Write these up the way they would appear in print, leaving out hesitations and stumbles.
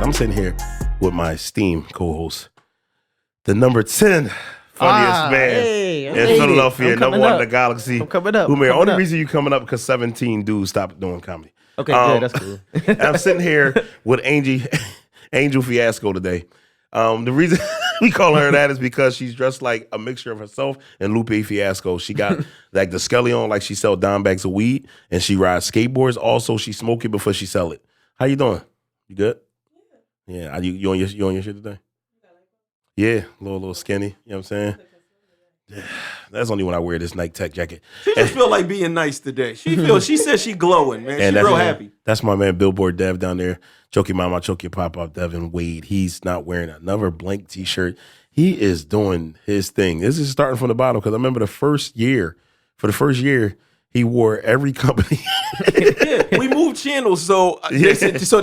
I'm sitting here with my esteemed co-host, the number 10 funniest man in Philadelphia, number one in the galaxy. I'm coming up. The only reason you coming up because 17 dudes stopped doing comedy. Okay, good. That's cool. I'm sitting here with Angel Fiasco today. The reason we call her that is because she's dressed like a mixture of herself and Lupe Fiasco. She got like the skelly on, like she sell dime bags of weed, and she rides skateboards. Also, she smoke it before she sell it. How you doing? You good? Yeah. You on your shit today? Yeah, a little skinny. You know what I'm saying? Yeah, that's only when I wear this Nike Tech jacket. She just feel like being nice today. She says she glowing, man. She's real happy. That's my man Billboard Dev down there. Choke your mama, choke your pop-up, Devin Wade. He's not wearing another blank t-shirt. He is doing his thing. This is starting from the bottom because I remember the first year, he wore every company. Yeah, we moved channels, so they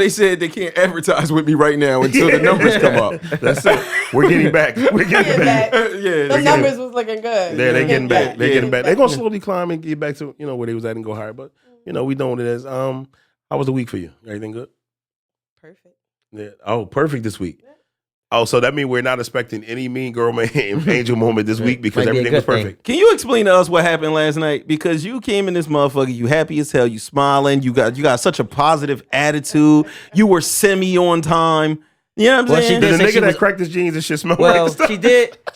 said they can't advertise with me right now until the numbers come up. That's it. We're getting back. We're getting back. The numbers was looking good. They're getting back. They're getting back. They're gonna slowly climb and get back to where they was at and go higher. But we doing it as how was the week for you? Everything good? Perfect. Yeah. Oh, perfect this week. Oh, so that means we're not expecting any mean girl angel moment this week because everything was perfect. Can you explain to us what happened last night? Because you came in this motherfucker, you happy as hell, you smiling, you got such a positive attitude, you were semi on time. You know what I'm saying? The nigga that cracked his jeans and shit smelled like stuff. She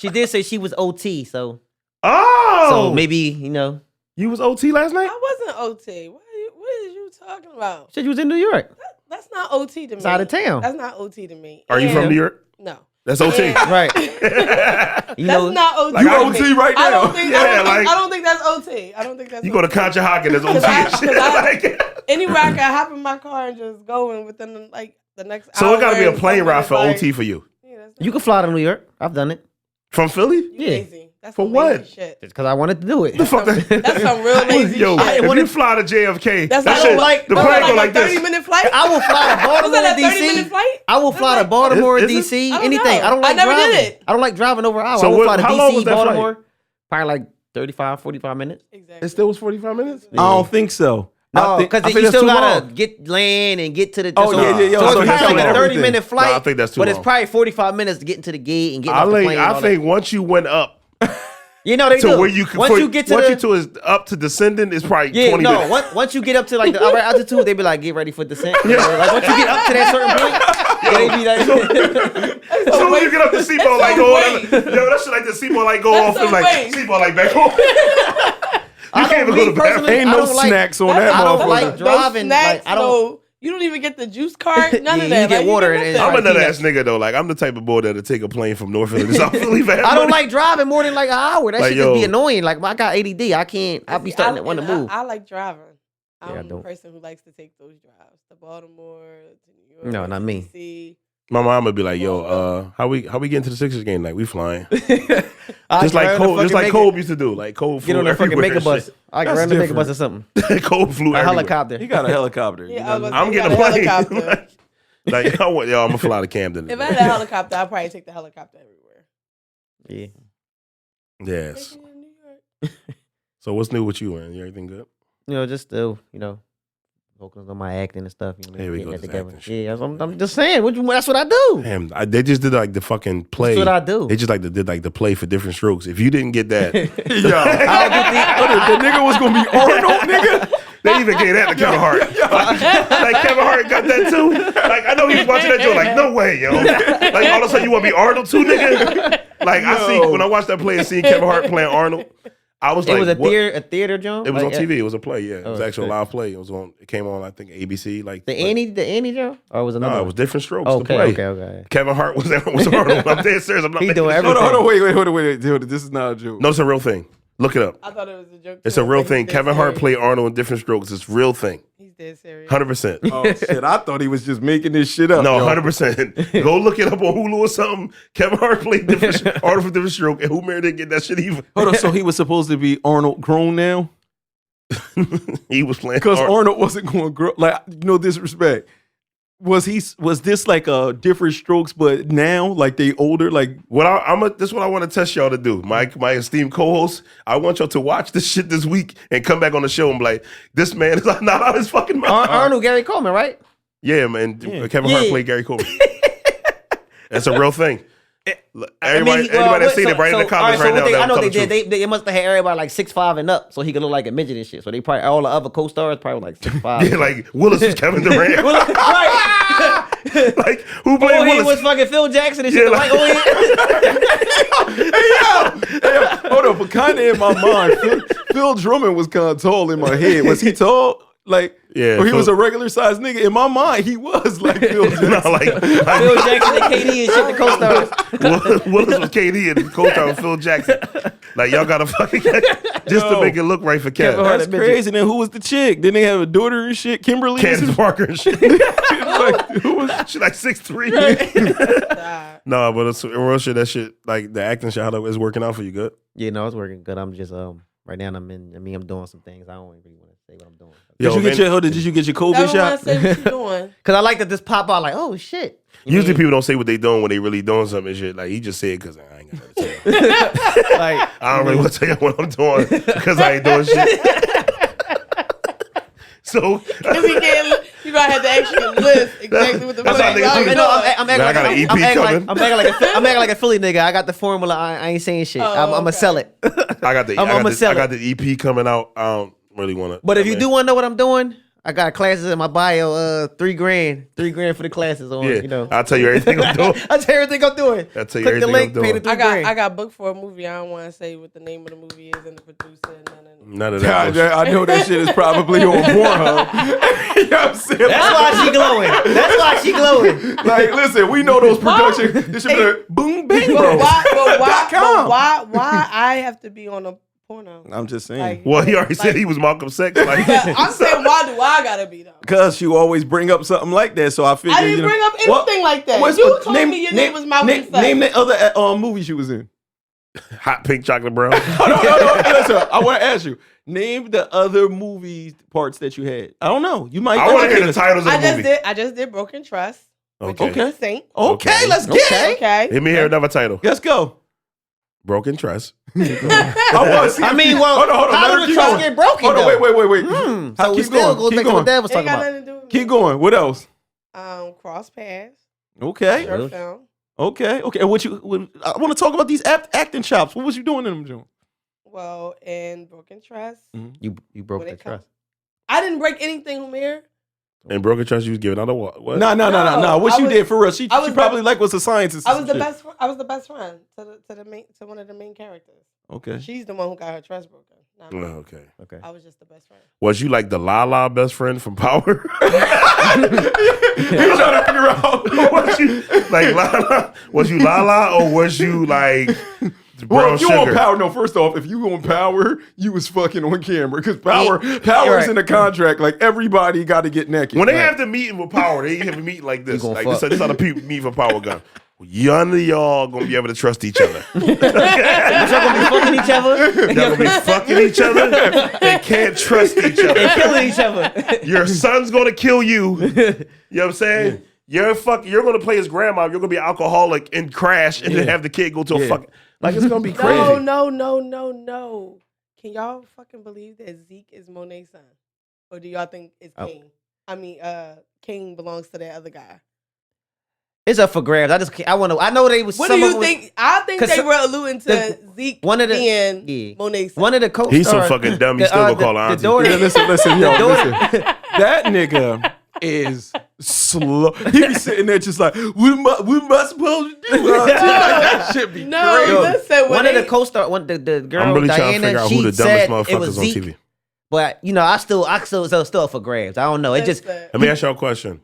did say she was OT, so. Oh! So maybe, You was OT last night? I wasn't OT. What are you talking about? Said you was in New York. That's not OT to me. It's out of town. That's not OT to me. Are you from New York? No. That's OT. Right. That's not OT. Like you OT right now. I don't think that's OT. I don't think that's you OT. go to Conshohocken, there's OT and shit. Anywhere I can hop in my car and just go in within the next hour. So it got to be a plane ride for OT for you. Yeah, you can fly to New York. I've done it. From Philly? Yeah. Lazy. That's for some what? lazy shit. It's because I wanted to do it. That's some real lazy Yo, shit. if you fly to JFK, That's that not shit, like the plane go like a this. 30-minute flight. I will fly to Baltimore, Was that a DC. 30-minute flight? I will fly to Baltimore, Is DC. I don't Anything. know. I don't like I never driving. did it. I don't like driving over an hour. So I will fly to how long DC, was that Baltimore. flight? Probably like 35, 45 minutes. Exactly. It still was 45 minutes? I don't think so. No, because you still gotta get land and get to the. Oh, yeah. So it's that's probably like a too long. 30-minute flight. No, I think that's too But long. it's probably 45 minutes to get into the gate and get off the plane. I think once you went up they to do. where you is up to descending is probably 20 minutes. Once you get up to like the upper altitude, they be like, get ready for descent. Like once you get up to that certain point, they be like. As soon as you get up the seatbelt light go on, that shit like the seatbelt light go off and like seatbelt light back on. You can't even go to the bathroom. Ain't no snacks on that I don't motherfucker. like driving. Snacks, I don't. You don't even get the juice card. None of Yeah, that. you get water and I'm a nut ass nigga though. Like I'm the type of boy that'll take a plane from North Philly to South Philly. I don't like driving more than like an hour. That Like, shit just be annoying. Like I got ADD. I can't. I'll be starting to want to move. I like driving. Yeah, I I'm the don't. person who likes to take those drives to Baltimore, to New York. No, not me. DC. My mom would be like, "Yo, how we getting to the Sixers game? Like we flying." I Just like grab Kobe used to do. Like Kobe flew Get on the fucking everywhere mega bus. I That's grab the mega different. bus or something. Kobe flew A everywhere. helicopter. He got a helicopter. Yeah, I was I'm getting a plane. Like I'm gonna fly to Camden. If I had a helicopter, I'd probably take the helicopter everywhere. Yeah. Yes. Take me to New York. So what's new with you, man? You everything good? Just still, focus on my acting and stuff. Here we getting go, that this together. acting shit. Yeah, I'm just saying. That's what I do. Damn, they just did like the fucking play. That's what I do. They just did like the play for different strokes. If you didn't get that, Yo, the nigga was gonna be Arnold, nigga. they even gave that to Kevin Hart. Like Kevin Hart got that too. Like I know he was watching that joke. Like no way, yo. Like all of a sudden you want to be Arnold too, nigga. Like I see when I watched that play and seeing Kevin Hart playing Arnold, I was like, It was what? a theater, John. It was on TV. It was a play. Yeah, it was Oh, actually a shit. live play. It came on. I think ABC. Like The Annie, John, or was it another? No, it one? was different strokes. Okay, to play. okay. Kevin Hart was Arnold. I'm dead serious. I'm not He making doing this shit everything. up. Hold on, wait. Dude, this is not a joke. No, it's a real thing. Look it up. I thought it was a joke. It's a real thing. Kevin Hart played Arnold in different strokes. It's a real thing. He's dead serious. 100%. Oh shit! I thought he was just making this shit up. No, yo. 100%. Go look it up on Hulu or something. Kevin Hart played Arnold for different stroke, and Hoomer didn't get that shit either. Hold on. So he was supposed to be Arnold grown now He was playing because Arnold wasn't going to grow. Like no disrespect. Was this like a different strokes, but now like they older? Like this is what I want to test y'all to do. My esteemed co-host, I want y'all to watch this shit this week and come back on the show and be like, this man is not out of his fucking mind. Arnold Gary Coleman, right? Yeah, man. Yeah. Kevin Hart played Gary Coleman. That's a real thing. Everybody that's seen it, right in the comments right now. I know they did. They must have had everybody like 6'5" and up, so he could look like a midget and shit. So they probably all the other co-stars probably like 6'5". Yeah, like Willis was Kevin Durant. Right. Like who played Willis? Was fucking Phil Jackson and shit. Yeah, Like, Hey, hold up, but kind of in my mind, Phil Drummond was kind of tall in my head. Was he tall? Like, yeah, or he was a regular sized nigga. In my mind, he was like Phil Jackson. No, like Phil Jackson and KD and shit, the co-stars. Willis was KD and co-star with Phil Jackson. Like y'all gotta fucking just to make it look right for Kev. That's crazy. Then who was the chick? Didn't they have a daughter and shit? Kimberly? Candace Parker and shit. Like, who was She like 6'3". No, but it's real shit. That shit, like the acting shit, how is working out for you? Good. Yeah, no, it's working good. I'm just right now I'm doing some things. I don't really want to say what I'm doing. Did you get your COVID shot? Say what you doing. Cause I like to just pop out like, oh shit. Usually people don't say what they doing when they really doing something and shit. Like he just said because I ain't gonna tell you. Like I don't really want to tell you what I'm doing because I ain't doing shit. So you might have to actually list exactly what the fuck. I'm acting like a Philly nigga. I got the formula. I ain't saying shit. I'm gonna sell it. I got the EP coming out. I don't really want to. But if you do want to know what I'm doing, I got classes in my bio. $3,000 for the classes. On I'll tell you everything I'm doing. I'll tell you everything I'm doing. I'll tell you Click everything the link, I'm doing. pay the $3,000. I got booked for a movie. I don't want to say what the name of the movie is and the producer and none of that. I know that shit is probably on Pornhub. You know what I'm saying? That's why she glowing. Like, listen, we know those productions. This should be like, boom, bang, bro. Why I have to be on a porno? I'm just saying. Like, Well, he already said he was Malcolm X. Like, I'm saying, why do I gotta be though? Because you always bring up something like that, so I figured. I didn't bring up anything like that. You told me your name was Malcolm X. Name the other movies you was in. Hot pink chocolate brown. No. Listen, I want to ask you. Name the other movie parts that you had. I don't know. You might. I want to hear the titles of the movie. I just did Broken Trust. Okay. Saint. Okay, let's get it. Okay. Let me hear another title. Let's go. Broken Trust. I want to see. Hold on. How did the trust get broken? Hold on. Wait. So we still go back to what Dad was talking about. Keep going. What else? Cross Paths. Okay. Short film. Okay. I want to talk about these acting chops. What was you doing in them, John? Well, in Broken Trust. You broke the trust. I didn't break anything, Humir. In Broken Trust, you was giving out a what? No. What you did for real? She probably was a scientist. I was the best. I was the best friend to one of the main characters. Okay. She's the one who got her trust broken. Okay. I was just the best friend. Was you like the La best friend from Power? You're trying to figure out. Was you like La? Was you La or was you like? Well, if you sugar? on Power, no. First off, if you on Power, you was fucking on camera because Power is in the contract. Like everybody got to get naked. When they have the meeting with Power, they have a meeting like this. Like this is how the people meet for Power gun. None of y'all gonna be able to trust each other. Y'all gonna be fucking each other. Y'all gonna be fucking each other. They can't trust each other. They killing each other. Your son's gonna kill you. You know what I'm saying? You're gonna play his grandma. You're gonna be an alcoholic and crash, and then have the kid go to a fucking. Like it's gonna be crazy. No. Can y'all fucking believe that Zeke is Monet's son? Or do y'all think it's King? I mean, King belongs to that other guy. It's up for grabs. I know they was. What do you think? I think they were alluding to Zeke being Monet's son. One of the co-stars. He's so fucking dumb. He still gonna call her auntie. Listen, listen. That nigga is slow. He be sitting there just like, what am I supposed to do? That shit be crazy. Listen, one of the co-stars, the girl, I'm really Diana, trying to figure out she who the said dumbest it was motherfuckers on Zeke, TV. but I still up for grabs. I don't know. Let me ask y'all a question.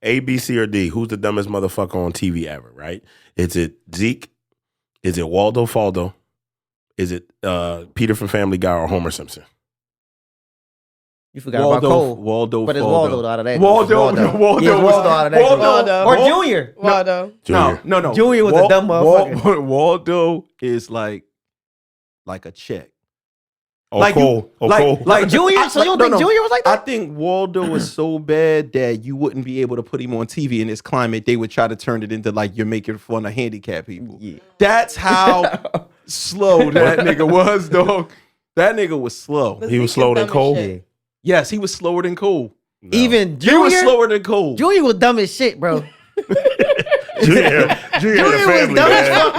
A, B, C, or D? Who's the dumbest motherfucker on TV ever? Right? Is it Zeke? Is it Waldo Faldo? Is it Peter from Family Guy or Homer Simpson? You forgot about Cole. Waldo, but it's Waldo out of that. Waldo out of that. Waldo. Or Junior. Waldo. No. Junior was a dumb motherfucker. Waldo is like a chick. Cole. Like Junior? So you don't think Junior was like that? I think Waldo was so bad that you wouldn't be able to put him on TV in this climate. They would try to turn it into like you're making fun of handicapped people. Yeah. That's how slow that nigga was, dog. That nigga was slow. He was slower than Cole? Yeah. Yes, he was slower than Cole. No. Even Junior? He was slower than Cole. Junior was dumb as shit, bro. Junior had a family, dumb as man. fuck,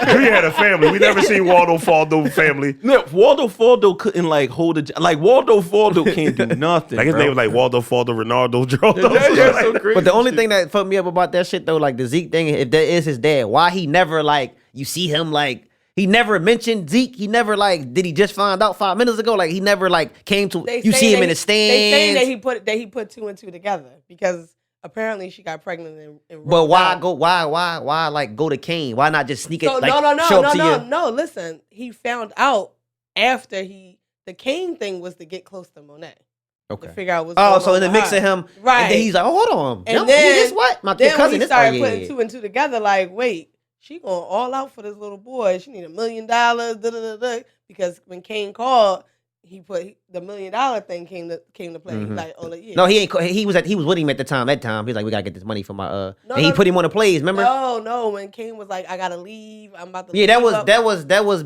bro. Junior had a family. We never seen Waldo Faldo family. No, Waldo Faldo couldn't like hold a like Waldo Faldo can't do nothing. Like his bro. name was like Waldo Faldo Ronaldo Geraldo. Yeah, so crazy But the only shit. thing that fucked me up about that shit though, like the Zeke thing, if that is his dad, why he never like you see him like he never mentioned Zeke. He never like did he just find out 5 minutes ago? Like he never like came to They you see saying him in that the stands. They saying that he put 2 and 2 together because apparently she got pregnant and But rolled why out. go? Why like go to Kane? Why not just sneak it? So Like, no. show up to you? No. Listen, he found out after the Kane thing was to get close to Monet. Okay. To figure out what's Oh, going so on in the with mix her. of him, Right. And then he's like, oh, hold on, And Who then this what? My Then cousin. when he This started oh, putting yeah. 2 and 2 together, like, wait, she going all out for this little boy. She need $1 million, because when Kane called, he put the $1 million thing came to play. Mhm. Like, oh, yeah. No, he ain't. He was with him at the time. That time, he's like, we gotta get this money for my No, and he no, put him on the plays. Remember? No. When Kane was like, I gotta leave. I'm about to. Yeah, leave up. that was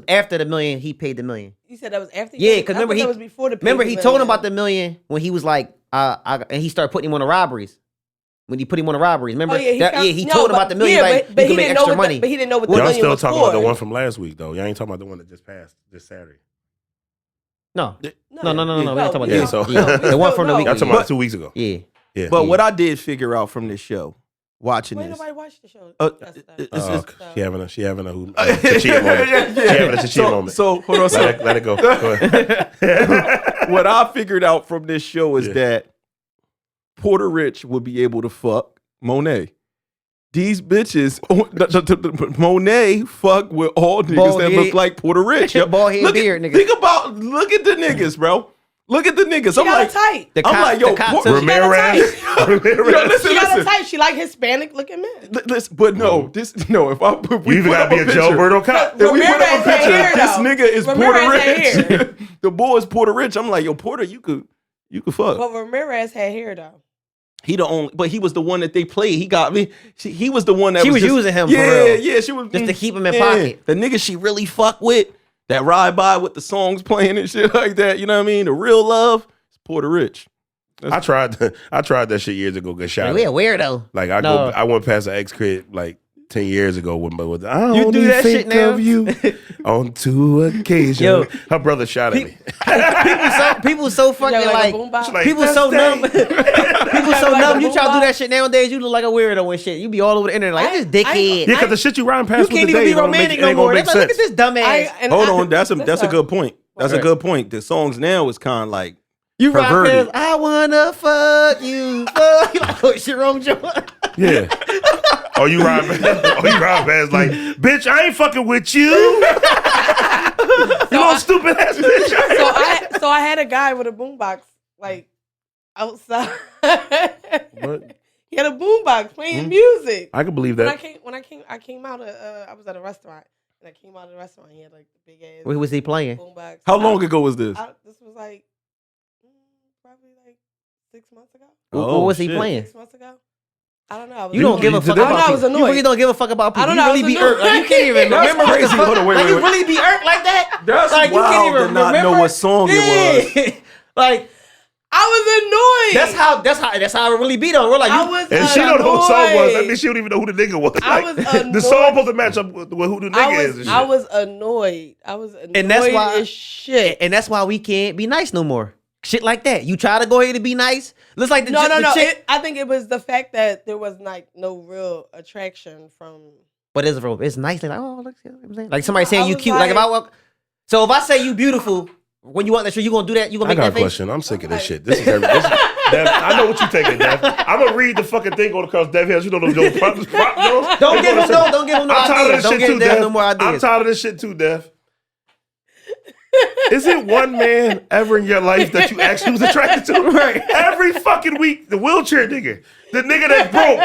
after the $1 million. He paid the $1 million. You said that was after. Yeah, I because thought remember that was before the. remember he pay-per-view told him went about the $1 million when he was like, and he started putting him on the robberies. When he put him on the robberies, remember? Oh, yeah, he told him about the $1 million. Yeah, like but you he can make didn't know extra what money. but he didn't know what the Y'all million still was talking for. about the one from last week, though. Y'all ain't talking about the one that just passed this Saturday. No. No. We ain't talking about Yeah, that. so- The one from the week. Y'all talking about 2 weeks ago. Yeah. Yeah. But what I did figure out from this show, watching Wait, this, nobody watched the show. Uh, That's stuff. it's- she having a Tachia moment. She having a Tachia moment. So hold on. Let it go. Go ahead. What I figured out from this show is Yeah. that Porter Rich would be able to fuck Monet. These bitches, Monet fuck with all niggas Bald that head. look like Porter Rich. Yo. Bald head Look at- beard, nigga. Look at the niggas, bro. Look at the niggas. She I'm got like, a tight. The I'm cop, like, yo, the cop what- took- Ramirez. Yo, Ramirez. She got a listen. tight. She like Hispanic looking men. Listen, but no, If I put, You even gotta be a jailbird cop. If we put up a Ramirez had picture, hair, this though. nigga is Porter Ramirez had Rich. The boy is Porter Rich. I'm like, yo, Porter, you could fuck. But Ramirez had hair though. He the only, but he was the one that they played. He got me. He was the one that She was just- using him for Yeah, real. yeah. She was Just to keep him in yeah. pocket. The nigga she really fuck with that ride by with the songs playing and shit like that. You know what I mean? The real love is Porter Rich. I tried that shit years ago. Good shot. Like, we a weirdo. Like No. I went past an ex crib like 10 years ago with I You only do that think shit now? of you on 2 occasions. Yo. Her brother shot at me. People so fucking You know, like a boombox? She's like, people "That's so numb. that." People so Like a numb. You try to do boombox? that shit nowadays. You look like a weirdo and shit. You be all over the internet like this dickhead. Yeah, because the shit you riding You past can't with even today be romantic it no ain't more. gonna They make like, look at sense. this dumbass. Hold on, that's a good point. That's a Right. good point. The songs now is kind of like You rap perverted. past, I wanna fuck you. Fuck you. Like, oh, it's your own joke. Yeah. Oh, you ride past like, bitch, I ain't fucking with you. You know, stupid ass bitch. So I had a guy with a boombox like outside. What? He had a boombox playing music. I can believe When that. I came out of I was at a restaurant and I came out of the restaurant. He had like the big ass What was he playing? boombox. How long ago was this? This was like probably like 6 months ago. What was he shit. playing? 6 months ago. I don't know. I was You don't give a You fuck did that? about I was people. You annoyed. really don't give a fuck about people. I don't You know, I really was be irked. Like, you can't even That's remember what the crazy. fuck. Hold on, wait, Like, wait, you wait. really be irked like that? That's like, you wild can't even to not remember. know what song it was. Yeah. Like, I was annoyed. that's how it really be though. We're like, I you, was And she don't know who the song was. That annoyed. means she don't even know who the nigga was. I Like, was the annoyed. song supposed to match up with who the nigga is. And I shit. was annoyed. I was annoyed And that's why- as shit. and that's why we can't be nice no more. Shit like that. You try to go ahead and be nice. Looks like the No. the chick. I think it was the fact that there was like no real attraction from. But it's nice. Like, oh, look, you know what I'm saying? Like somebody I saying you was cute. Like if like- I walk. So if I say you beautiful, when you walk that street, you gonna do that? You gonna I make got that a face? question. I'm sick of this shit. This is Dev, I know what you taking, Dev. I'm gonna read the fucking thing going across Dev Hills. You know those Joe prop Jones? Don't give him no I'm tired of ideas. this Don't shit give too, them Dev. no more I'm ideas. tired of this shit too, Dev. Is it one man ever in your life that you actually was attracted to? Right. Every fucking week, the wheelchair nigga, the nigga that's broke,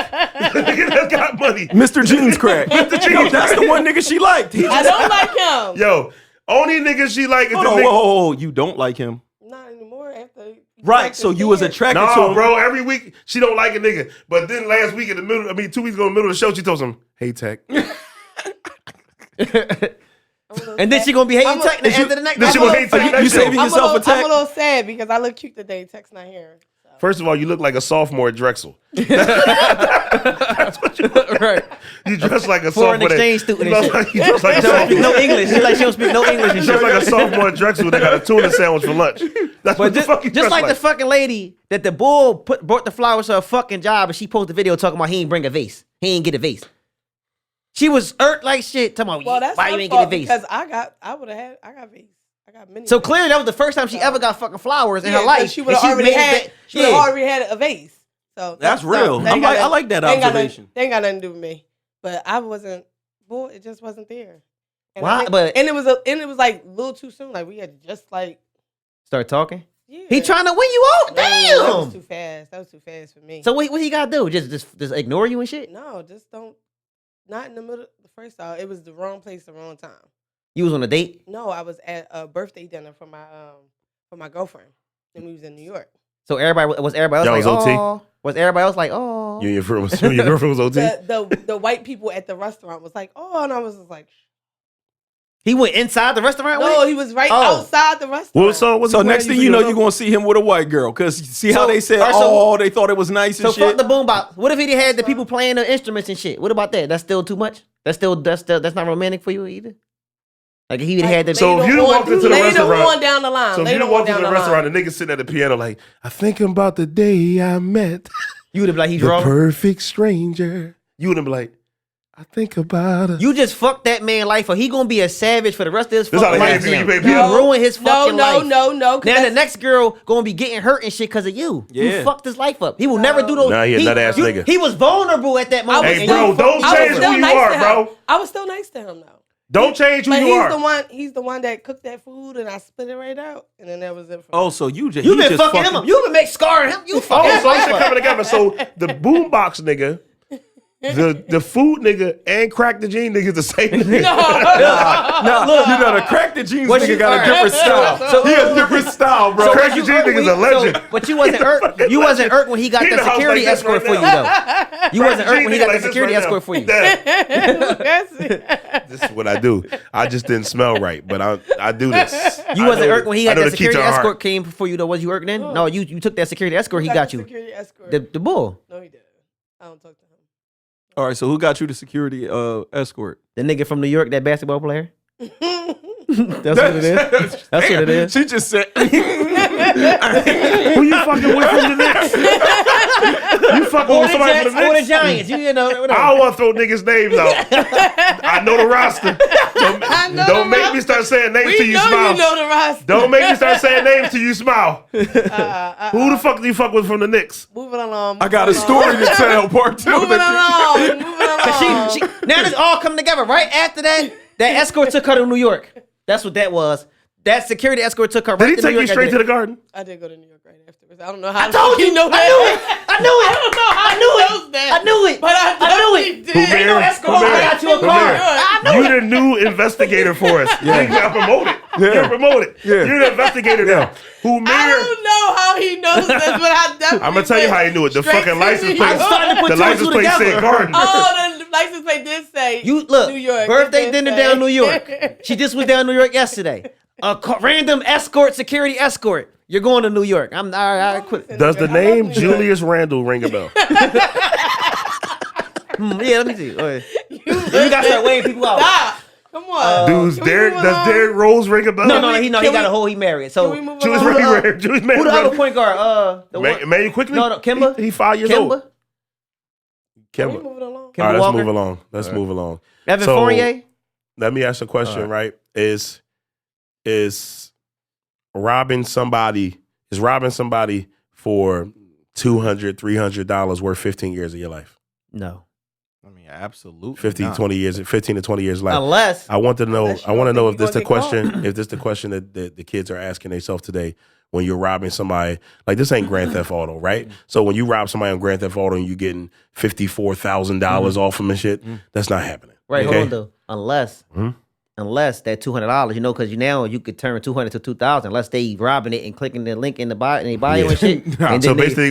the nigga that got money. Mr. Jeans Crack. Mr. Jeans Yo, that's the one nigga she liked. He I just, don't like him. Yo, only nigga she like is the hold on, nigga. whoa, you don't like him. Not anymore. After Right, so you was attracted to No, him. bro, every week she don't like a nigga. But then last week in the middle, 2 weeks ago in the middle of the show, she told him, hey, Tech. And then she gonna be hating I'm a- Tech at the end of the night. Then she gonna hate Tech. You saving I'm yourself a I'm a tech? little sad because I look cute today. Tech's not here. So. First of all, you look like a sophomore at Drexel. That's what you look like. Right. You dress like a Foreign sophomore. exchange student You and dress shit. like, you dress like a She don't speak sophomore. no English. She like she don't speak no English and You shit. dress like a sophomore at Drexel that got a tuna sandwich for lunch. That's what But the fuck you just dress like the fucking lady that the bull brought the flowers to her fucking job, and she posted a video talking about he ain't bring a vase. He ain't get a vase. She was irked like shit. Talking about Well, that's why you my ain't fault get a vase. because I got vase. I got many. So vases. clearly that was the first time she ever got fucking flowers in her 'cause life. She would have and already made had. that- She would have already had a vase. So That's real. they ain't got I like that they ain't got observation. They ain't got nothing to do with me. But I wasn't. Boy, it just wasn't there. And Why? and it was like a little too soon. Like we had to just like. Start talking. Yeah. He trying to win you out. That was Damn. too fast. That was too fast for me. So what he gotta do? Just ignore you and shit? No, just don't. Not in the middle. The first time, it was the wrong place, the wrong time. You was on a date? No, I was at a birthday dinner for my girlfriend, and we was in New York. So everybody else Y'all like, was OT? oh. Was everybody else like, oh? You and your girlfriend was OT? The white people at the restaurant was like, oh, and I was just like, He went inside the restaurant? no, with? he was right Oh. outside the restaurant. Well, so next thing you know, you're gonna see him with a white girl. Cause see how So- they said, or so- they thought it was nice So and fuck shit. the boombox. What if he had the people playing the instruments and shit? What about that? That's still too much? That's not romantic for you either? Like if he had the So if you walked into the restaurant- later on down the line, So if later you on walked down into the the restaurant, line. the nigga sitting at the piano like, I think about the day I met you would have been like, he's the wrong. perfect stranger. You would have been like, I think about it. You just fucked that man life up. He gonna be a savage for the rest of his This how fucking they life. get you, now. baby. You No, ruin his fucking life. No. Now the next girl gonna be getting hurt and shit because of you. You Yeah. fucked his life up. He will never do those. Nah, he a nut-ass nigga. He was vulnerable at that moment. Hey, and bro, you don't fucked change him who over. you are, bro. I was still nice to him though. Don't change who But you are. he's the one that cooked that food and I spit it right out. And then that was it for me. Oh, so you just You been fucking him up. You been make scarring him. You fucking Oh, his so this life shit up. coming together. So the boombox nigga, the food nigga, and crack the jean nigga is the same nigga. No, the crack the jeans What nigga you- got a alright. different style. So- He has different style, bro. Crack the jean nigga's a legend. But you wasn't irked. You wasn't irked when he got He in the the house security like this escort right for you now. though. You wasn't irked when he got the security escort for you. That's it. This is what I do. I just didn't smell right, but I do this. You wasn't irked when he had I know that the key to security our heart. escort came for you though. Was you irked then? No, you took that security escort. He got you. Security escort. The bull. No, he didn't. I don't talk to him. All right, so who got you the security escort? The nigga from New York, that basketball player. That's what it is. That's what it is. She just said, Who you fucking with from the Knicks? You fucking with somebody from the Or the Knicks? Giants. You know. Whatever. I don't want to throw niggas' names out. I know the roster. Don't make me start saying names We till you know smile. you know the roster. Don't make me start saying names till you smile. Who the fuck do you fuck with from the Knicks? Moving along. I got a story to tell, part two. Moving along. Moving along. She now this all coming together right after that. That escort took her to New York. That's what that was. That security escort took her. Did right he to take New you York straight after to the that. garden? I did go to New York right afterwards. I don't know how. I told you. know I knew it. I knew it. I don't know how I knew he knows it. that. I knew it. But I knew he it. did. Ain't no escort. I got you a car. I knew You the new investigator for us. You got promoted. You're promoted. You're the investigator now. Who I Mir? don't know how he knows this, but I definitely I'm gonna tell you how he knew it. The straight fucking to license New plate. York. I'm starting to put The two and license two plate together. said garden. Oh, the license plate did say You look. New York. Birthday It did dinner say. down New York. She just was down New York yesterday. A random escort, security escort. You're going to New York. I quit. Does the name Julius Randle ring a bell? Yeah, let me see. You gotta start weighing people out. Stop. Come on. Dudes, Can we Derek, move does along? Derek Rose ring a bell? No, he Can got we- a whole. He married. So Can we move Julius along? Randle. Julius who the other Randle. point guard? The one. Emmanuel quickly? No, Kemba. He 5 years old. Kimba. Can we Kemba. move it along? Kemba All right, let's Walker. move along. Let's move along. Evan So- Fournier. Let me ask you a question, right? Is robbing somebody for $200, $300 worth 15 years of your life? No. I mean, absolutely. 15 not. to 20 years life. Unless I want to know. Unless you I want to don't know think if this the you gonna get question. If this the question that the kids are asking themselves today when you're robbing somebody. Like this ain't Grand Theft Auto, right? So when you rob somebody on Grand Theft Auto and you getting $54,000 off them and shit, that's not happening. right, Okay? hold on though. Unless unless that $200, because now you could turn 200 to 2,000 unless they robbing it and clicking the link in the bio and they bio and shit. And So then basically,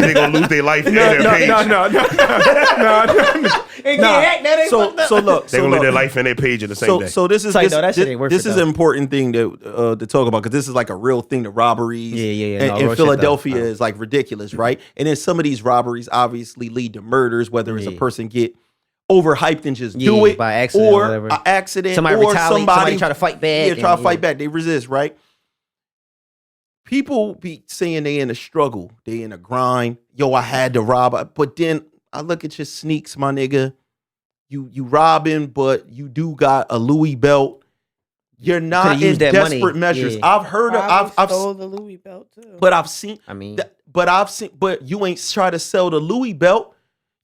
they gonna lose their life and their page. No. So look, They gonna lose their life and their page in the same day. So this is like, no, that shit ain't worth this it, is though. an important thing to talk about because this is like a real thing. The robberies, Yeah. and, No, and real shit, Philadelphia though. is like ridiculous, right? And then some of these robberies obviously lead to murders, whether it's a Yeah. person get overhyped and just do Yeah, it by accident or or whatever. an accident, Somebody or retaliate, somebody try to fight back. Yeah, try and- to fight back. They resist, right? People be saying they in a struggle, they in a grind. Yo, I had to rob, but then I look at your sneaks, my nigga. You robbing, but you do got a Louis belt. You're not Coulda in used that desperate money. measures. Yeah. I've heard of, I've stole the Louis belt too. but I've seen, I mean, but you ain't try to sell the Louis belt.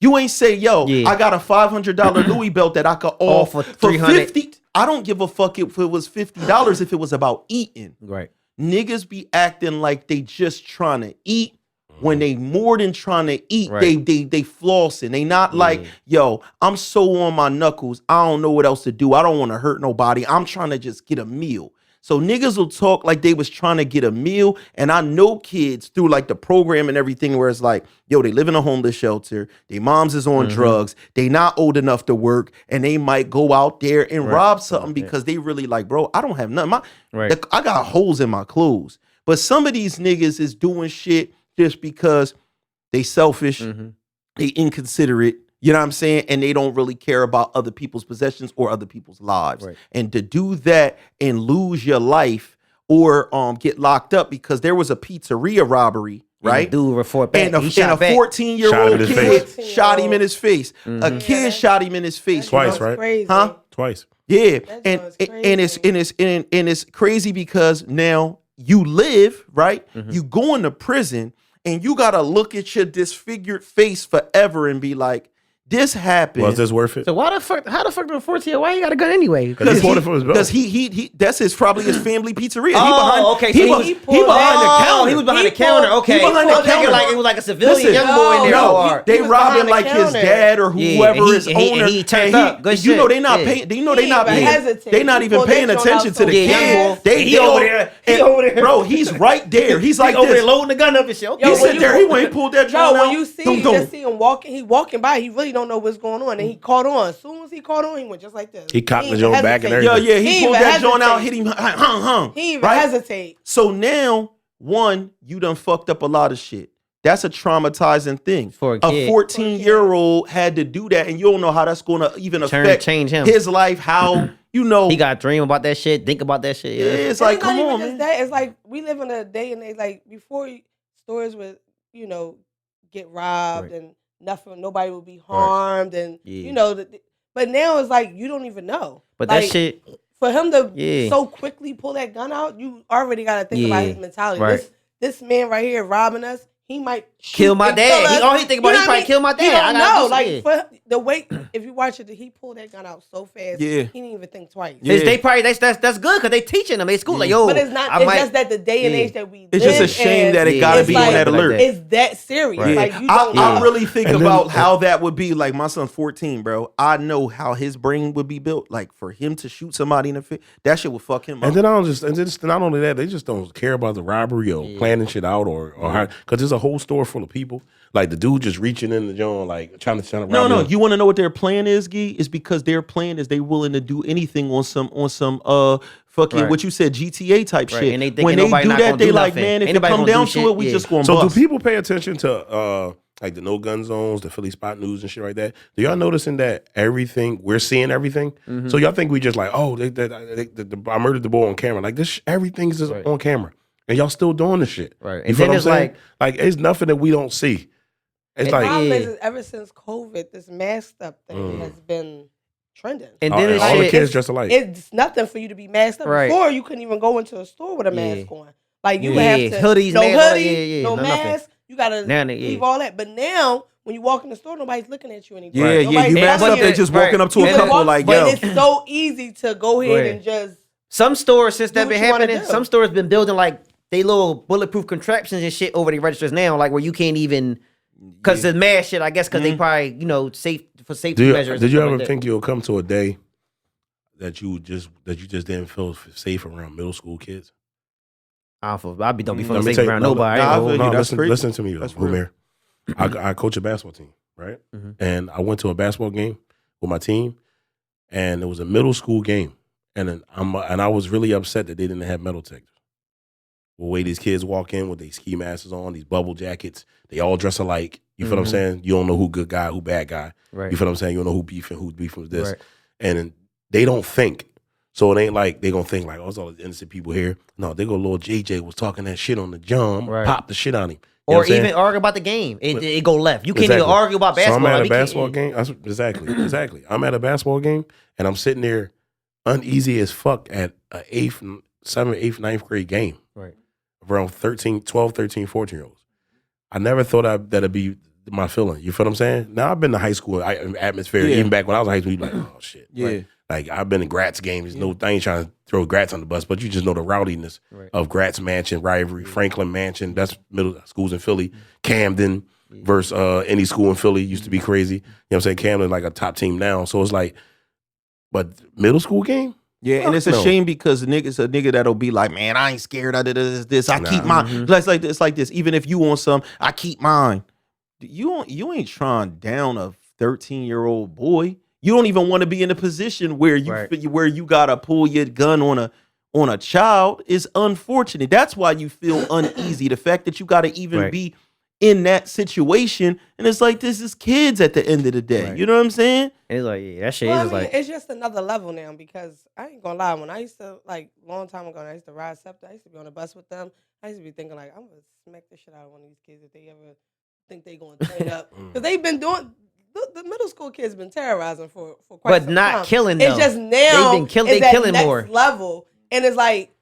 You ain't say, yo, Yeah. I got a $500 Louis belt that I could offer for 300. $50. I don't give a fuck if it was $50 if it was about eating. right. Niggas be acting like they just trying to eat when they more than trying to eat. Right. They flossing. They not like, yo, I'm so on my knuckles. I don't know what else to do. I don't want to hurt nobody. I'm trying to just get a meal. So niggas will talk like they was trying to get a meal. And I know kids through like the program and everything where it's like, yo, they live in a homeless shelter. Their moms is on drugs. They not old enough to work. And they might go out there and rob something because they really like, bro, I don't have nothing. I got holes in my clothes. But some of these niggas is doing shit just because they selfish, they inconsiderate, you know what I'm saying? And they don't really care about other people's possessions or other people's lives. Right. And to do that and lose your life or get locked up because there was a pizzeria robbery, right? And the dude report back. And a He shot back. 14-year-old Shot him in his kid face. shot him in his face. A kid shot him in his face. Twice, That's right? Crazy. Huh? Twice. Yeah, That and sounds it's crazy because now you live right. You go into prison and you gotta look at your disfigured face forever and be like, this happened. Was this worth it? So how the fuck the 14? Why he got a gun anyway? Because he bought it for his belt. Because he that's probably his family pizzeria. Oh, okay, so He he behind the counter. He was behind He the counter. pulled- Okay, he behind the I was thinking counter. like it was like a civilian Listen, young boy in there. No, hard. they was robbing behind the like his counter. dad or Yeah, whoever and he- is and he- owner. and he turned up. Good you know shit. they not Yeah. paying. You know He they not even paying. hesitate. They not He even pulled paying that joint attention out to the so Yeah, young kid. boy. He over there. He over there. Bro, he's right there. He's like over there this. loading the gun up and shit. Okay. He Yo, sit there. He went and pulled that Yo, joint out. when you see, Dum, you dum. just see him walking. He walking by. He really don't know what's going on, and he caught on. As soon as he caught on, he went just like this. He cocked the ain't joint even back and hesitate. Yeah, everything. he He pulled even that joint out, hesitate. hit him, hung. He even right? hesitate. So now, one, you done fucked up a lot of shit. That's a traumatizing thing. For a A kid. 14-year-old had to do that, and you don't know how that's going to even affect change him. his life. How you know He got to dream about that shit, think about that shit. Yeah, Yeah. it's like, not come even on, just man. that. It's like we live in a day and age like before stores would get robbed Right. and nothing, nobody would be harmed, and Yeah. but now it's like you don't even know. But Like, that shit, for him to Yeah. so quickly pull that gun out, you already got to think about Yeah. his mentality. Right. This man right here robbing us, he might Kill shoot my and dad. kill us. All he think about, You know he what probably I mean? kill my You dad. I don't gotta know. do Like something. for the way, if you watch it, he pulled that gun out so fast. Yeah. He didn't even think twice. Yeah. They probably that's good because they teaching them in school. Like, yo, But it's not. I It's might- just that the day and Yeah. age that we It's live just a shame in, that it Yeah, got to it's be like- on that like alert. that. It's that serious. Right. Like you don't know. I really think And then- about how that would be. Like my son's 14, bro. I know how his brain would be built. Like for him to shoot somebody in the face, that shit would fuck him up. And then not only that, they just don't care about the robbery or planning shit out or how, because there's a whole store full of people. Like the dude just reaching in the joint, like trying to rob No. you. You want to know what their plan is, Gee? It's because their plan is they willing to do anything on some fucking Right. what you said GTA type Right. shit. And they thinking when they nobody do not that, gonna they do like, nothing. man, if Ain't it nobody come gonna down do to shit. it, we Yeah. just gonna So bust. do people pay attention to like the no gun zones, the Philly spot news and shit like that? Do y'all noticing that we're seeing everything? So y'all think we just like, oh, I murdered the boy on camera. Like this, everything's just on camera, and y'all still doing the shit. Right. You And feel then what I'm it's saying? Like it's nothing that we don't see. It's And like problem Yeah. is ever since COVID, this masked up thing has been trending. And all, then it's all the shit. kids dressed alike. It's nothing for you to be masked up. Right. Before you couldn't even go into a store with a Yeah. mask on. Like you Yeah. would have to Hoodies, no man, all that, hoodie, no nothing. mask. You gotta Now they- leave yeah. all that. But now when you walk in the store, nobody's looking at you anymore. Yeah, yeah. Nobody's You masked telling up, you- they just Right. walking up to You a just couple walk- like, but yo. it's so easy to go ahead ahead. and just Some stores since that Do been what you wanna happening, do. some stores been building like they little bulletproof contraptions and shit over the registers now, like where you can't even because the mask shit. I guess because they probably safe for safety measures. Did and you stuff ever like that. think you'll come to a day that you just didn't feel safe around middle school kids? I don't be Let me feeling safe tell you- around no, nobody. nah, I I ain't feel gonna- you. That's crazy. listen to me, That's Humir. I coach a basketball team, right? Mhm. And I went to a basketball game with my team, and it was a middle school game, and then I was really upset that they didn't have metal detectors. The way these kids walk in with their ski masks on, these bubble jackets, they all dress alike. You feel what I'm Mhm. saying? You don't know who good guy, who bad guy. Right. You feel what I'm saying? You don't know who beefing with this. Right. And then they don't think. So it ain't like they gonna think like, oh, it's all these innocent people here. No, they go, Lord JJ was talking that shit on the jump, Right. pop the shit on him. You know Or what I'm saying? even argue about the game. It go left. You can't even Exactly. argue about basketball. So I'm at Like, a we can't- basketball game. Exactly. I'm at a basketball game and I'm sitting there uneasy as fuck at a 7th, 8th, 9th grade game. Right. Around 12, 13, 14-year-olds. I never thought that'd be my feeling. You feel what I'm saying? Now I've been to high school atmosphere. Yeah. Even back when I was in high school, you like, oh shit. Yeah. Right? Like I've been to Gratz games. No, I ain't trying to throw Gratz on the bus, but you just know the rowdiness Right. of Gratz Mansion rivalry, Franklin Mansion, best middle schools in Philly, Camden versus any school in Philly used to be crazy. You know what I'm saying? Camden like a top team now. So it's like, but middle school game? Yeah, and it's a No. shame because a nigga that'll be like, man, I ain't scared. I did this. I keep Nah. mine. It's like this. Even if you want some, I keep mine. You ain't trying down a 13-year-old boy. You don't even want to be in a position where you gotta pull your gun on a child. Is unfortunate. That's why you feel uneasy. The fact that you gotta even be in that situation, and it's like this is kids at the end of the day. Right. You know what I'm saying? And it's like, yeah, that shit Well, I is mean, like. it's just another level now because I ain't gonna lie. When I used to long time ago, when I used to ride SEPTA, I used to be on the bus with them. I used to be thinking like, I'm gonna smack the shit out of one of these kids if they ever think they gonna turn up because they've been doing. The middle school kids been terrorizing for quite But some not time. killing, It's though. just now They've been killing. it's They at killing next more. level, and it's like,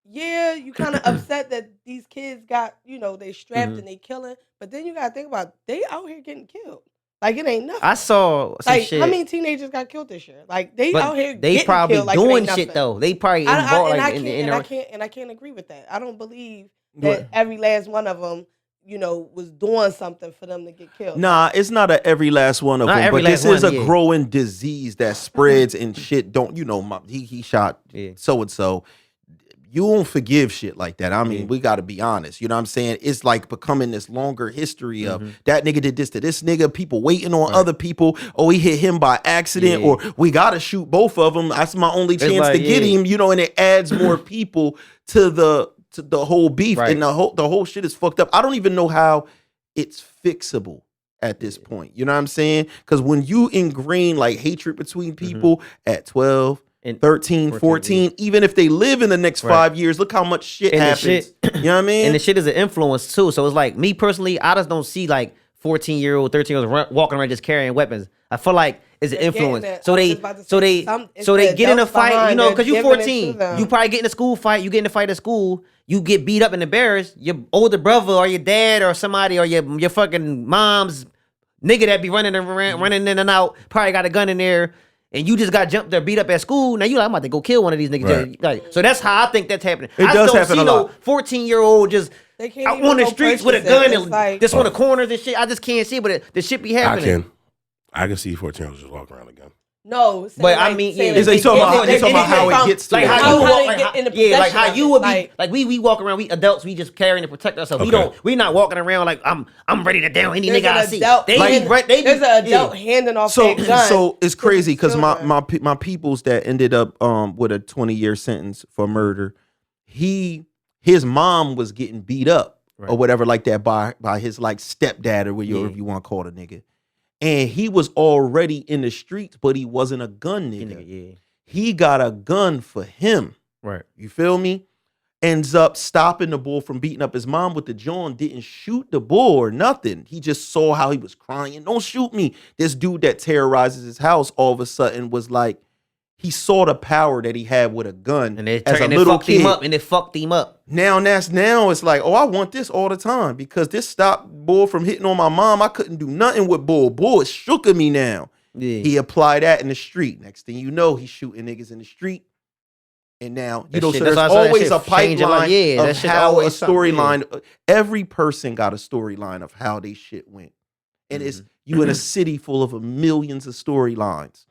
yeah, you kind of upset that these kids got they strapped and they killing, but then you gotta think about they out here getting killed. Like it ain't nothing. I saw some Like shit. how many teenagers got killed this year? Like they but out here they getting probably killed like it doing ain't shit nothing. though. They probably involved like I can't agree with that. I don't believe that every last one of them, was doing something for them to get killed. Nah, it's not every last one of Not them, every but this last is one, a yeah. growing disease that spreads and shit. He shot Yeah. so and so. You won't forgive shit like that. I mean, Yeah. we got to be honest. You know what I'm saying? It's like becoming this longer history of Mm-hmm. that nigga did this to this nigga. People waiting on other people. Oh, he hit him by accident, Yeah. or we got to shoot both of them. That's my only chance like, to get yeah. him. And it adds more people to the whole beef, Right. and the whole shit is fucked up. I don't even know how it's fixable at this point. You know what I'm saying? Because when you ingrain like hatred between people at 12, And 13, 14, even if they live in the next 5 years, look how much shit And the happens. shit- You know what I mean? And the shit is an influence too. So it's like me personally, I just don't see like 14-year-old, 13-year-olds walking around just carrying weapons. I feel like it's an They're getting influence. that. So I was they, just about to so say, they, it's so they the get in a adults fight, behind, because they're you giving it to 14, them. you probably get in a school fight. You get in a fight at school, you get beat up and embarrassed. Your older brother or your dad or somebody or your fucking mom's nigga that be running in and out probably got a gun in there. And you just got jumped there, beat up at school. Now you like, I'm about to go kill one of these niggas. Right. Like, so that's how I think that's happening. It I does just don't happen see a no lot. 14-year-old just They can't out even on the go streets with a purchase it. gun It's and like- just on the corners and shit. I just can't see, but the shit be I happening. I can see 14-year-olds just walking around again. No, But I mean, yeah. Is they talking about how it gets to Like it? how you How walk, they get in the like how possession you of would it, be, like we walk around, we adults, we just carrying to protect ourselves. Okay. We not walking around like I'm ready to down any There's nigga I an see. adult, They there's an adult yeah. handing off So their gun. so it's to crazy these because children. my peoples that ended up with a 20-year sentence for murder, his mom was getting beat up or whatever like that by his like stepdad or whatever you want to call the nigga. And he was already in the streets, but he wasn't a gun nigga. Yeah. He got a gun for him. Right. You feel me? Ends up stopping the bull from beating up his mom with the John, didn't shoot the bull or nothing. He just saw how he was crying. Don't shoot me. This dude that terrorizes his house all of a sudden was like, he saw the power that he had with a gun And they as a and little fucked kid. him up, and it fucked him up. Now it's like, oh, I want this all the time because this stopped Bull from hitting on my mom. I couldn't do nothing with Bull. Bull is shook at me now. Yeah. He applied that in the street. Next thing you know, he's shooting niggas in the street. And now, That so shit- there's that's why I said that always shit a change your life. pipeline Yeah, that of shit how a always something, storyline. Every person got a storyline of how they shit went. And it's you in a city full of millions of storylines.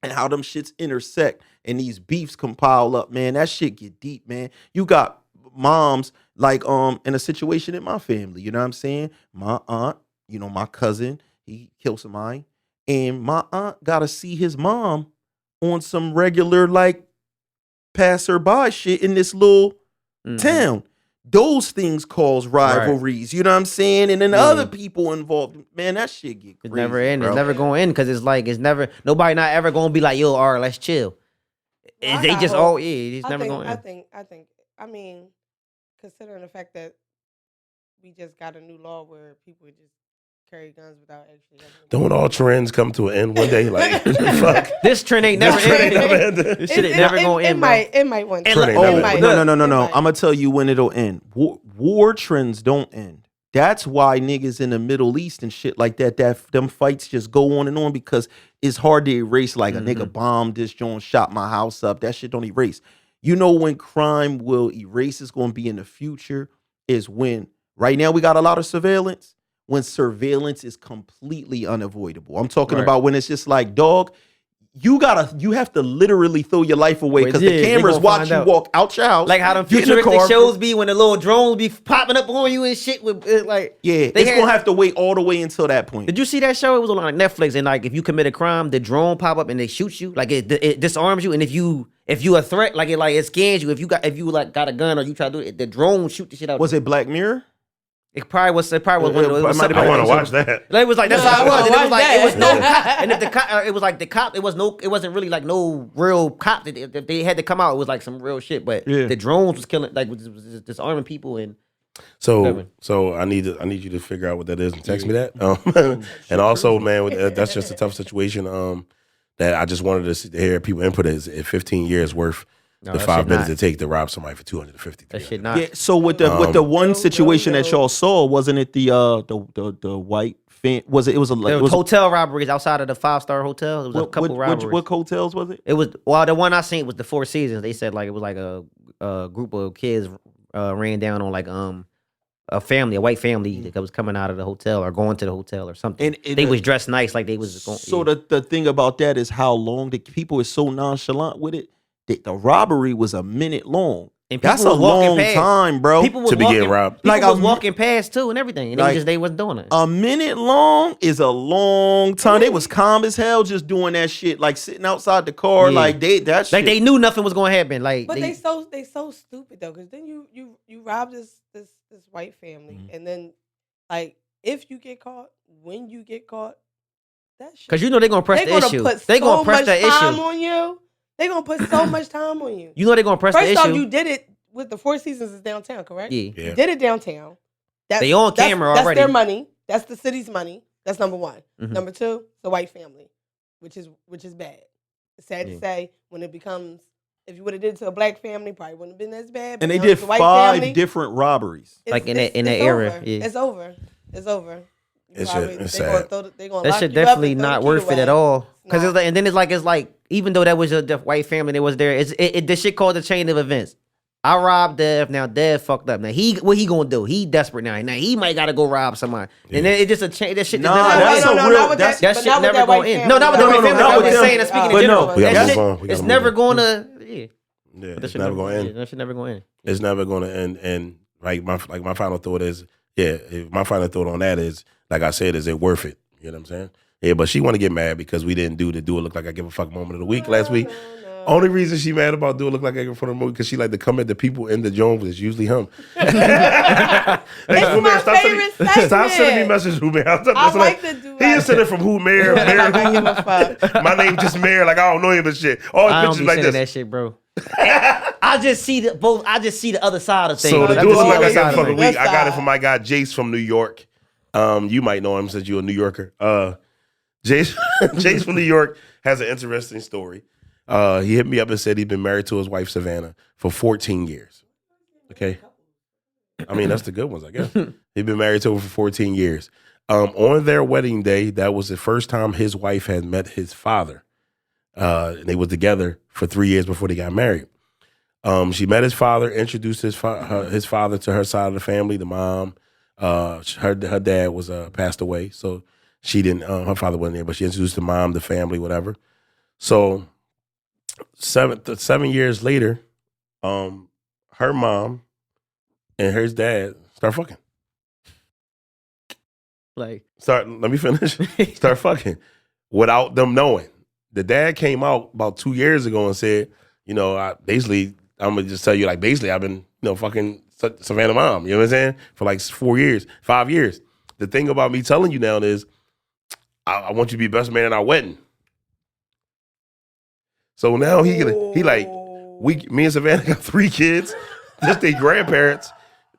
and how them shits intersect and these beefs compile up, man. That shit get deep, man. You got moms like in a situation in my family, you know what I'm saying? My aunt, you know, my cousin, he killed somebody, and my aunt gotta see his mom on some regular like passerby shit in this little town. Those things cause rivalries, you know what I'm saying? And then other people involved, man, that shit get crazy. It's never end. Bro. It's never going to end because it's like, it's never, nobody not ever going to be like, yo, all right, let's chill. I They got just, hope. it's never going to end. I mean, considering the fact that we just got a new law where people would just carry guns without actually having Don't all trends come to an end one day? Like, fuck. This trend ain't never ending. This shit ain't never going to end, bro. It might one day. Trend ain't Oh, never ending. no. I'm gonna tell you when it'll end. War trends don't end. That's why niggas in the Middle East and shit like that, them fights just go on and on because it's hard to erase. Like a nigga bombed this joint, shot my house up. That shit don't erase. You know when crime will erase is going to be in the future is when right now we got a lot of surveillance. When surveillance is completely unavoidable. I'm talking about when it's just like, dog, you have to literally throw your life away because the cameras watch you walk out your house. Like how them get in the futuristic car. shows be when the little drones be popping up on you and shit with like. Yeah, it's gonna have to wait all the way until that point. Did you see that show? It was on like Netflix, and like if you commit a crime, the drone pop up and they shoot you. Like it disarms you, and if you a threat, like it scans you. If you got a gun or you try to do it, the drone shoot the shit out. Was it Black Mirror? It probably was one of those. I want to watch that. Like, it was like that's how it was. And it was like that. it was no cop. And if the cop, it was like the cop. It wasn't really like no real cop. If they had to come out, it was like some real shit. But the drones was killing, like was disarming people and. So I need you to figure out what that is and text me that. And also, man, that's just a tough situation. That I just wanted to hear people input is 15 years worth. The 5 minutes it take to rob somebody for 250. That shit not. Yeah. So with the one situation that y'all saw, wasn't it the white fan? Was it? It was a. There was hotel robberies outside of the 5-star hotel. There was a couple robberies. What hotels was it? It was the one I seen was the Four Seasons. They said like it was like a group of kids ran down on like a white family that was coming out of the hotel or going to the hotel or something. And they was dressed nice like they was going. So the thing about that is how long the people is so nonchalant with it. The robbery was a minute long. And that's a long time, bro. People was to be getting robbed. People was walking past too and everything. And they wasn't doing it. A minute long is a long time. They was calm as hell just doing that shit. Like sitting outside the car. Yeah. Like they knew nothing was gonna happen. Like but they so stupid though, because then you rob this white family and then like if you get caught, when you get caught, that shit. Because you know they're gonna press the issue. They're gonna press the issue on you. They're going to put so much time on you. You know they're going to press the issue. First off, you did it with the Four Seasons is downtown, correct? Yeah. You did it downtown. They on camera already. That's their money. That's the city's money. That's number one. Number two, the white family, which is bad. It's sad to say when it becomes, if you would have did it to a black family, probably wouldn't have been as bad. And they did 5 different robberies. Like in that era. Yeah. It's over. It's sad. That shit definitely not worth it at all. Because and then it's like even though that was a white family that was there, this shit called a chain of events. I robbed Dev. Now Dev fucked up. Now what he gonna do? He desperate now. Now he might gotta go rob somebody. Yeah. And then it just a chain. That shit. That shit never gonna end. No, not with the white family. I'm just saying. Speaking in general, that shit. It's never gonna. Yeah. It's never gonna end. That shit never gonna end. It's never gonna end. And like my final thought is, my final thought on that is, like I said, is it worth it? You know what I'm saying? Yeah, but she want to get mad because we didn't do the Do It Look Like I Give a Fuck moment of the week last week. Only reason she mad about Do It Look Like I Give a Fuck movie because she like to come at the people in the joint, it's usually him. It's my favorite segment. Stop sending me messages, Humair. I like to do He is sending from Humair. My name just Mayor, like I don't know him and shit. All I don't pictures be like sending this. that shit, bro. I just see the other side of things. So the Do It Look Like I Give a Fuck things. week, I got it from my guy Jace from New York. You might know him since you're a New Yorker. Jace from New York has an interesting story. He hit me up and said he'd been married to his wife Savannah for 14 years. Okay, I mean that's the good ones, I guess. He'd been married to her for 14 years. On their wedding day, that was the first time his wife had met his father. And they were together for 3 years before they got married. She met his father, introduced his father to her side of the family, the mom. Her dad was passed away, so she didn't. Her father wasn't there, but she introduced the mom, the family, whatever. So 7 years later, her mom and her dad start fucking. Like, Let me finish. Start fucking without them knowing. The dad came out about 2 years ago and said, I'm gonna just tell you, like, basically, I've been, fucking Savannah mom. You know what I'm saying? For like 5 years. The thing about me telling you now is, I want you to be best man at our wedding. So now me and Savannah got 3 kids. Just their grandparents.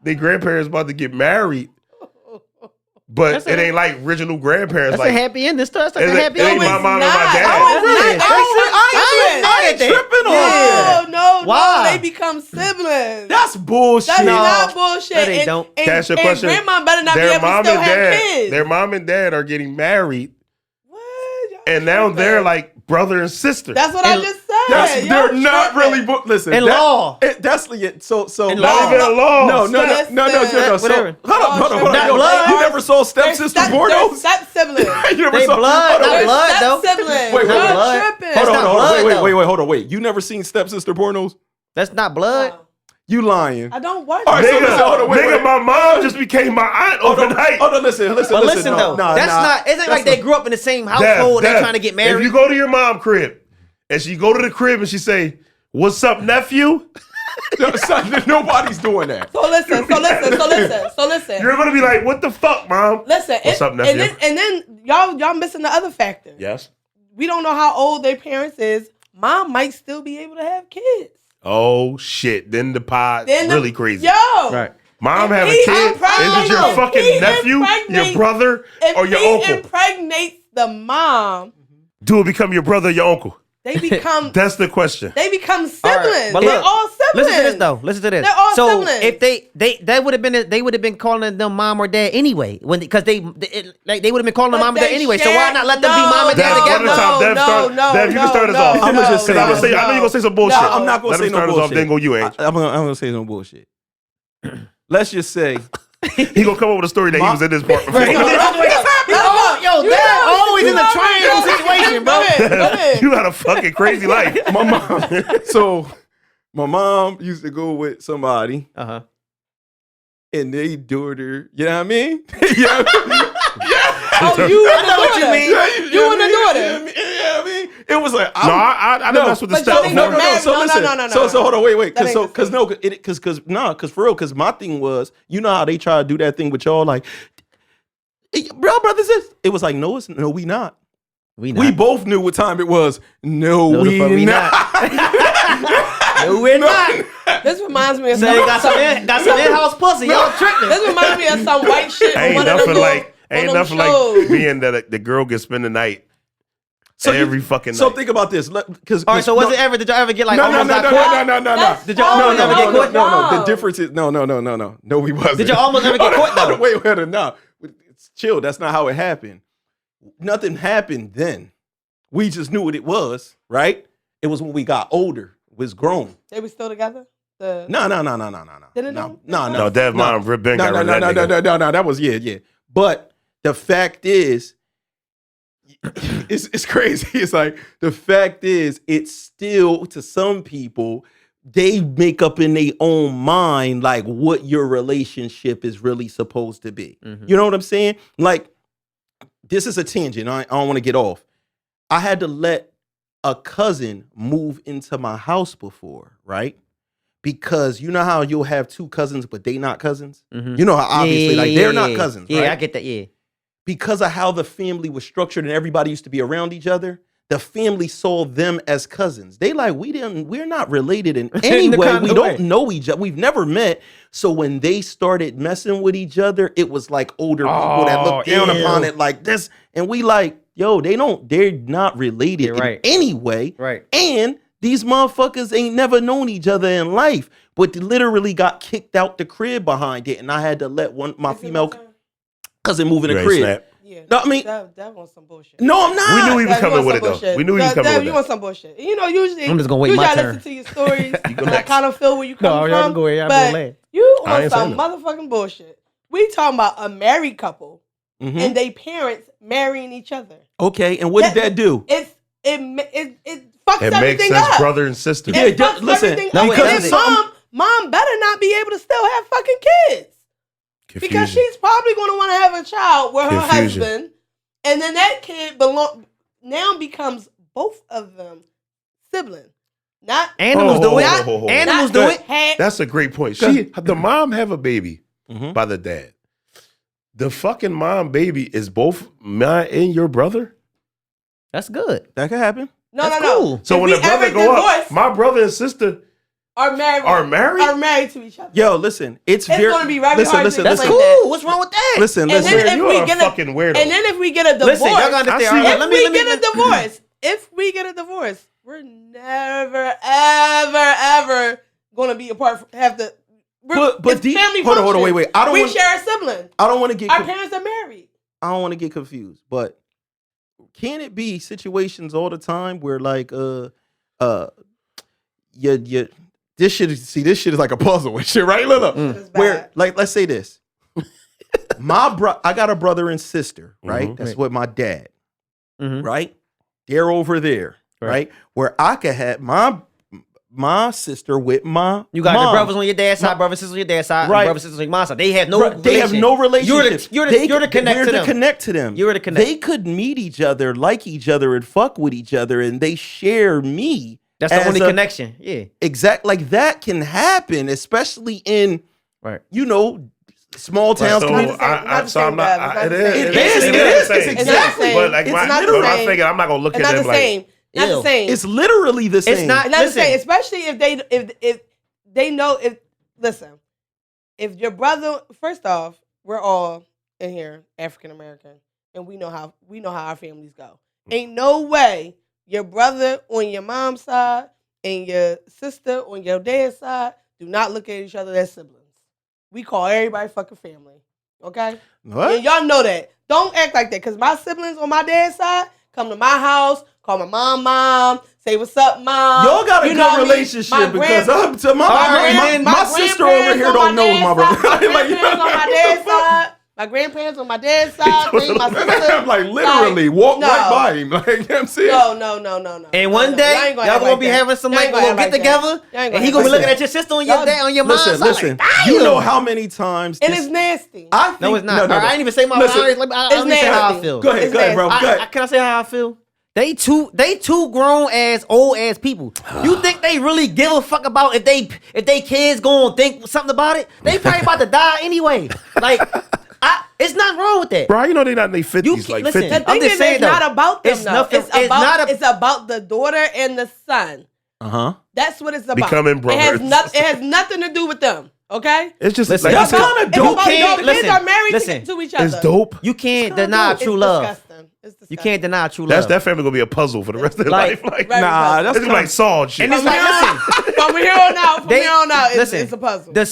Their grandparents about to get married. But it ain't like original grandparents. That's a happy ending. That's like a happy ending. ending. It ain't my mom and my dad. I ain't tripping on that. No, Why? they become siblings. That's bullshit. That's not bullshit. No, they don't. Can I ask you a question? And grandma better not be able to still have kids. Their mom and dad are getting married. What? And now they're like brother and sister. That's what I just said. They're not really. Listen, in law. That's it. So in not law. even law. No. Whatever. Hold on. Not blood. You never saw stepsister pornos? Step siblings. You never They saw blood. Not blood though. Step siblings. Wait, You're blood. tripping. Hold not blood, though. on. Wait. You never seen stepsister pornos? That's not blood. You lying? I don't watch. All right, so Nigga, listen, hold on, wait. my mom just became my aunt overnight. Hold on, listen. But listen though, that's not. It's not like they grew up in the same household. They're trying to get married. If you go to your mom crib and she go to the crib and she say, "What's up, nephew?" Nobody's doing that. So listen. You're gonna be like, "What the fuck, mom?" Listen. What's up, nephew? And then y'all missing the other factor. Yes. We don't know how old their parents is. Mom might still be able to have kids. Oh shit! Then the pod really crazy. Yo. Right. Mom If have a he kid? Is it your impregnates- fucking he nephew, your impregnates- brother, or your If uncle? he impregnates the mom, Do it become your brother or your uncle? they become That's the question. they become siblings. Right, but They're look, all siblings. Listen to this though. Listen to this. They're all so siblings. if they would have been calling them mom or dad anyway, because they would have been calling them But mom or dad they anyway. So share- why not let them be mom and dad Dev, together? one at a time. Dev, you can start us off. I'ma just say I know this. you're gonna say some bullshit. I'm not gonna Let say him no start us bullshit. off, then go you, Ange. I'm gonna say no bullshit. Let's just say He gonna come up with a story that he was in this part before. Yo, dad always in the triangle situation, bro. Go ahead. You got a fucking crazy life. my mom used to go with somebody Uh-huh. and they daughter, you know what I mean? Yeah. Oh, you I know what you mean. You want to do it? Yeah, I mean, it was like No, I didn't mess with the but step y'all before. ain't married. So No, listen. no. So hold on, wait. That ain't Because for real. Because my thing was, you know how they try to do that thing with y'all, like, hey, bro, brothers. It was like, no, we not. We both knew what time it was. No, the fuck we not. No, we're not. This reminds me of So they got some in-house pussy. Y'all tripping. This reminds me of some white shit. Ain't on one of them nothing shows. like being that the girl can spend the night every fucking night. So think about this. Because All right, so did y'all ever get like no. almost got caught? No. Did y'all almost ever get caught? No. The difference is no. No, we wasn't. Did y'all almost ever get caught though? Wait, no. It's chill. That's not how it happened. Nothing happened then. We just knew what it was, right? It was when we got older, was grown. They were still together? No. No, Dev mom, Rip Ben got rid of that nigga. No. That was yeah. But the fact is, it's crazy. It's like the fact is, it's still to some people, they make up in their own mind like what your relationship is really supposed to be. Mm-hmm. You know what I'm saying? Like, this is a tangent. I don't want to get off. I had to let a cousin move into my house before, right? Because you know how you'll have two cousins, but they not cousins? Mhm. You know how obviously, they're not cousins, Yeah, right? I get that, yeah. Because of how the family was structured and everybody used to be around each other, the family saw them as cousins. They like, we're not related in any the way. kind We of don't way. know each other. We've never met. So when they started messing with each other, it was like older people that looked down upon it like this. And we like, yo, they're not related You're right. in any way. Right. And these motherfuckers ain't never known each other in life, but they literally got kicked out the crib behind it. And I had to let my female cousin move in the You ain't crib. snap. Yeah. No, I mean, That wants some bullshit. no, I'm not. We knew he was Dev, you coming want with some it though. bullshit. We knew he was Dev, coming with you it. want some bullshit. You know, usually I'm just gonna wait my usually I turn. listen to your stories and I next. kind of feel where you come y'all from. can go ahead. I'm but gonna laugh. you I on ain't some saying motherfucking bullshit. We talking about a married couple Mhm. and they parents marrying each other. Okay, and what did that do? It's it fucks It makes everything sense, up. brother and sister. Yeah, It fucks listen, everything no, up. it And doesn't. then mom better not be able to still have fucking kids. Because Confusion. she's probably going to want to have a child with her Confusion. husband, and then that kid now becomes both of them siblings. Not Animals Oh, do it. oh, oh, oh. Animals not do it. had- That's a great point. The mom have a baby by the dad. The fucking mom baby is both mine and your brother. That's good. That could happen. No. cool. So If when we the brother ever go up, divorce- my brother and sister are married. are married. Are married to each other. Yo, listen, it's very. gonna be very listen, hard to listen, That's explain listen, cool. What's wrong with that? listen, And listen. then if You're we a get fucking weirdo. And then if we get a divorce, Listen, y'all gotta understand. I see All right, it. let me if we get a divorce, we're never, ever gonna be apart. But it's deep, family hold on, function. wait. I don't We want. share a sibling. I don't want to get. Our parents are married. I don't want to get confused, but can it be situations all the time where like this shit is like a puzzle and shit, right? Look. It's Where bad. like let's say this. I got a brother and sister, right? That's what my dad, Mhm. right? They're over there, right? Where I could have my sister with my You got mom. the brothers on your dad's side, brothers and sisters on your dad's side, Right. and brothers and sisters on your mom's side. They have no Right, they have relation. no relationship. You're the connect we're to the them. connect to them. You're the connect. They could meet each other, like each other, and fuck with each other, and they share me. That's the as only a- connection. Yeah. Exact, like that can happen, especially in Right. small towns. So, communities. I'm not. It is. It is. It's exactly. But like It's my, not the but I same. figure I'm not gonna look It's at not them the like. same. Not Ew. the same. It's literally the same. It's not. Not the Listen. same, especially if they know if your brother, first off, we're all in here African American, and we know how our families go. Ain't no way your brother on your mom's side and your sister on your dad's side do not look at each other as siblings. We call everybody fucking family. Okay? What? And y'all know that. Don't act like that, because my siblings on my dad's side come to my house, call my mom, say what's up, mom. Y'all got a You know good what I mean? relationship because I'm to My my sister over here don't know my brother. My grandparents on my dad's side. My grandparents on my dad's side. Me, my sister. I'm like literally walk no. right by him. Like, you know what I'm saying? No. And one day, y'all gonna be having some like little get together, and he gonna be looking at your sister on your dad on your mom's side. Listen. Like, You damn. know how many times And this- it's nasty. I think, No, it's not. No, I ain't even say my. Listen, I ain't even say how I nasty. feel. Go ahead, It's bro. Go ahead. Can I say how I feel? They two grown ass old ass people. You think they really give a fuck about if they kids gonna think something about it? They probably about to die anyway. Like, it's not wrong with that. Bro, you know they not in their 50s, like listen, 50. The I'm thing just is, saying, it's though, not about them, it's though. nothing- It's about the daughter and the son. That's what it's about. Becoming brothers. It has nothing to do with them. Okay? It's just Listen, like that's you said, kinda It's dope. about can't- kids listen, are married listen. to each other. it's dope. You can't deny It's true love. disgusting. It's disgusting. You can't deny true love. That family gonna be a puzzle for the rest of their Like- life. Like, Right. Nah, it's that's gonna be like Saw and shit. And it's like, listen, From here on out, it's a puzzle. The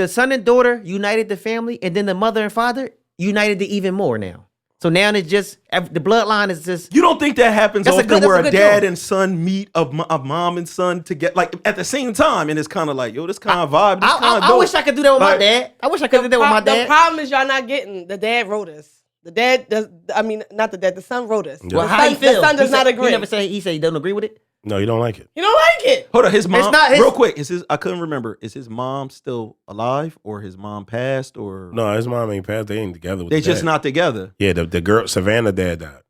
son and daughter united the family, and then the mother and father united it even more now. So now it's just the bloodline is just. You don't think that happens That's a often good- that's where a a good dad joke. and son meet of mom and son to get like at the same time, and it's kind of like, yo, this kind of vibe. This kind of I wish I could do that with my Like- dad. I wish I could do that with my The dad. problem is y'all not getting. The dad wrote us. The dad does. I mean, not the dad. The son wrote us. Well, the how son, he feel? The son does He not said- agree. He never said. He said he doesn't agree with it. No, you don't like it. You don't like it. Hold on, his mom. not his- real quick, I couldn't remember. Is his mom still alive, or his mom passed, or No, his mom ain't passed. They ain't together with they the just dad. not together? Yeah, the girl, Savannah dad died.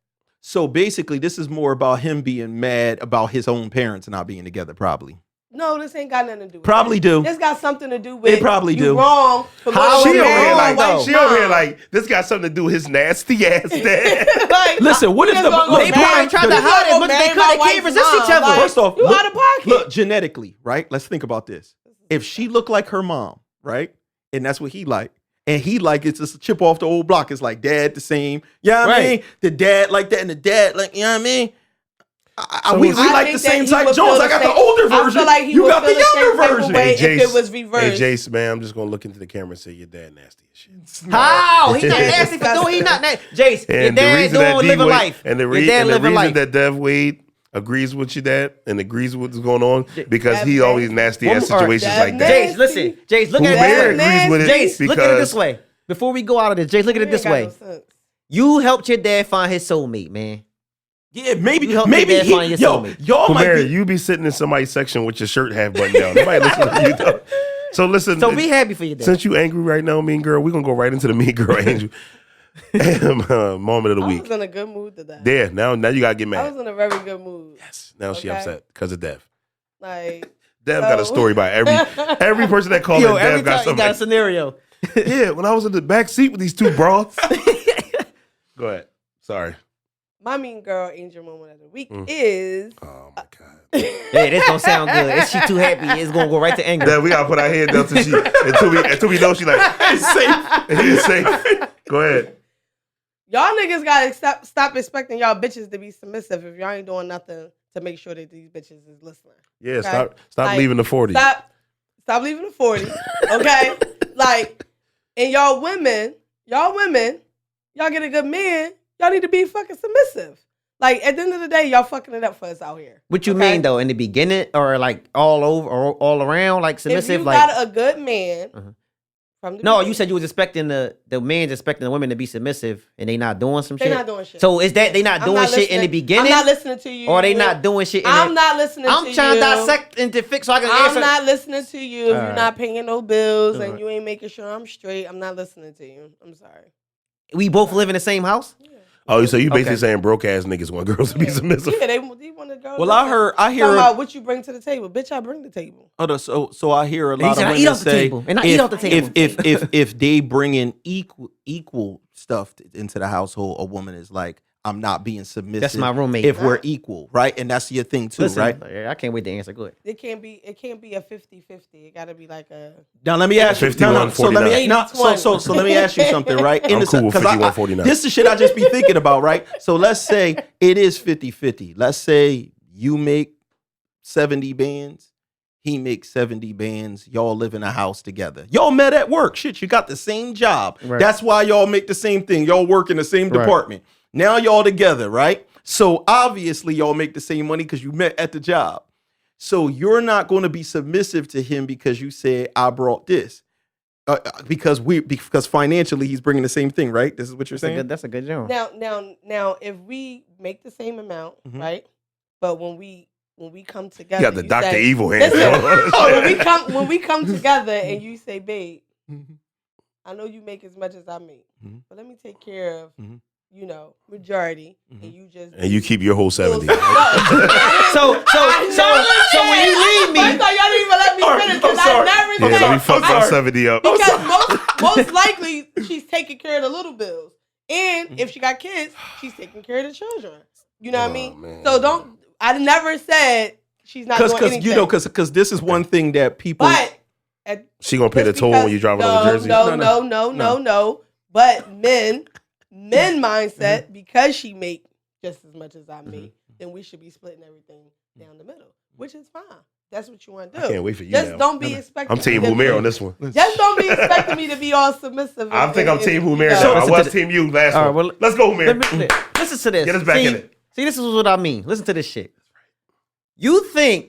So basically, this is more about him being mad about his own parents not being together. Probably. No, this ain't got nothing to do with Probably it. do. This got something to do with It probably you do. wrong for How going She is to over it here wrong, like, though? she over here like, this got something to do with his nasty ass dad. Like, Listen, what you if just the- gonna look, go they marry- probably tried you to just hide it gonna as much as marry they could. my They can't wife's resist each mom. other. Like, First off, you look- out of pocket. Look, genetically, right? Let's think about this. If she looked like her mom, right, and that's what he like, and he like it's just a chip off the old block. It's like dad the same. You know what I Right. mean? The dad like that, and the dad like, you know what I mean? So We I like think the that same he type would Jones. feel I got the the same- older I version. feel like he You would got the feel the same younger type of version. way. Hey, if it was reversed. Hey, Jace, man, I'm just gonna look into the camera and say your dad nasty as shit. How? He not nasty for doing. He not nasty. Jace, your dad doing living life. And the Your dad living reason life. that Dev Wade agrees with your dad and agrees with what's going on because he Dev always nasty ass One more- situations Dev like that. nasty. Jace, listen. Jace, look Who at may it agrees this way. with it Jace, look at it because this way. Before we go out of this, Jace, look at it this way. You helped your dad find his soulmate, man. Yeah, maybe You help your dad find your yo, soulmate. y'all might Kumari, be. you be sitting in somebody's section with your shirt half buttoned down. Nobody listen to you though. So listen. So be happy for your dad. Since you angry right now, mean girl, we're gonna go right into the mean girl angel moment of the I week. was in a good mood today. There, now you gotta get I mad. was in a very good mood. Yes. Now she Okay. upset because of Dev. Like, Dev got a story about every person that called Yo, in. every Dev got time you something. got a scenario. Yeah, when I was in the back seat with these two broads. Go ahead. Sorry. my mean girl angel moment of the week is Oh my God. Hey, this don't sound good. If she too happy, it's gonna go right to anger. Dev, we gotta put our head down until we know she like It's safe. it's safe. Go ahead. y'all niggas gotta stop expecting y'all bitches to be submissive if y'all ain't doing nothing to make sure that these bitches is listening. Yeah, Okay? stop Like, leaving the 40. Stop leaving the 40. Okay? Like, and y'all women, y'all get a good man, y'all need to be fucking submissive. Like, at the end of the day, y'all fucking it up for us out here. What you okay? mean though? In the beginning, or like all over, or all around, like If submissive? you Like got a good man from the no, beginning, you said you was expecting the man's expecting the women to be submissive, and they not doing some they shit. not doing shit. So is that they not I'm doing not shit in the listening. beginning, I'm not listening to you. or they not doing shit? I'm not listening to you. I'm trying to dissect and to fix so I can I'm answer. not listening to you if you're Alright. not paying no bills and Alright. you ain't making sure I'm straight. I'm not listening to you. I'm sorry. We both live in the same house. Oh, so you basically Okay. saying broke ass niggas want girls to be submissive? Yeah, they want to go. Well, I hear Talking about what you bring to the table, bitch. I bring the table. so I hear a He lot said, of "I women eat off the say table," and I eat off the table. if they bring in equal stuff into the household, a woman is like, I'm not being submissive. That's my roommate. If we're equal, right? And that's your thing too, Listen, right? I can't wait to answer. Go ahead. It can't be a 50-50. It got to be like a. Now let me ask you. 51, So let me 49. so let me ask you something, right? I'm cool with 51, 49. This is the shit I just be thinking about, right? So let's say it is 50-50. Let's say you make 70 bands, he makes 70 bands. Y'all live in a house together. Y'all met at work. Shit, you got the same job. Right. That's why y'all make the same thing. Y'all work in the same Right. department. Now y'all together, right? So obviously y'all make the same money because you met at the job. So you're not going to be submissive to him because you said I brought this, because financially he's bringing the same thing, right? This is what you're saying. That's a good job. Now, if we make the same amount, Mhm. right? But when we come together, You got the you Dr. say- Evil hands. Listen, when we come together and you say, babe, I know you make as much as I make, Mhm. but let me take care of, Mhm. majority, Mhm. and you just And you keep your whole 70. So when you leave me, First of all, y'all didn't even let me Alright, finish I'm because sorry. I never Yeah, said let me fuck my sorry. 70 up. because most likely she's taking care of the little bills, and if she got kids, she's taking care of the children. You know what I mean? man. So I never said she's not doing anything. Because this is one thing that people. But She gonna pay the just toll when you driving over Jersey? No. But men mindset, because she make just as much as I make, then we should be splitting everything down the middle, which is fine. That's what you want to do. I can't wait for you Just now. don't be expecting. I'm Team me to Humir be- on this one. Just don't be expecting me to be all submissive. I think I'm Team Humir know. now. I Listen was to Team you last All right, one. well, Let's go, Humir. Listen to this. Get us back in it. See, this is what I mean. Listen to this shit. You think,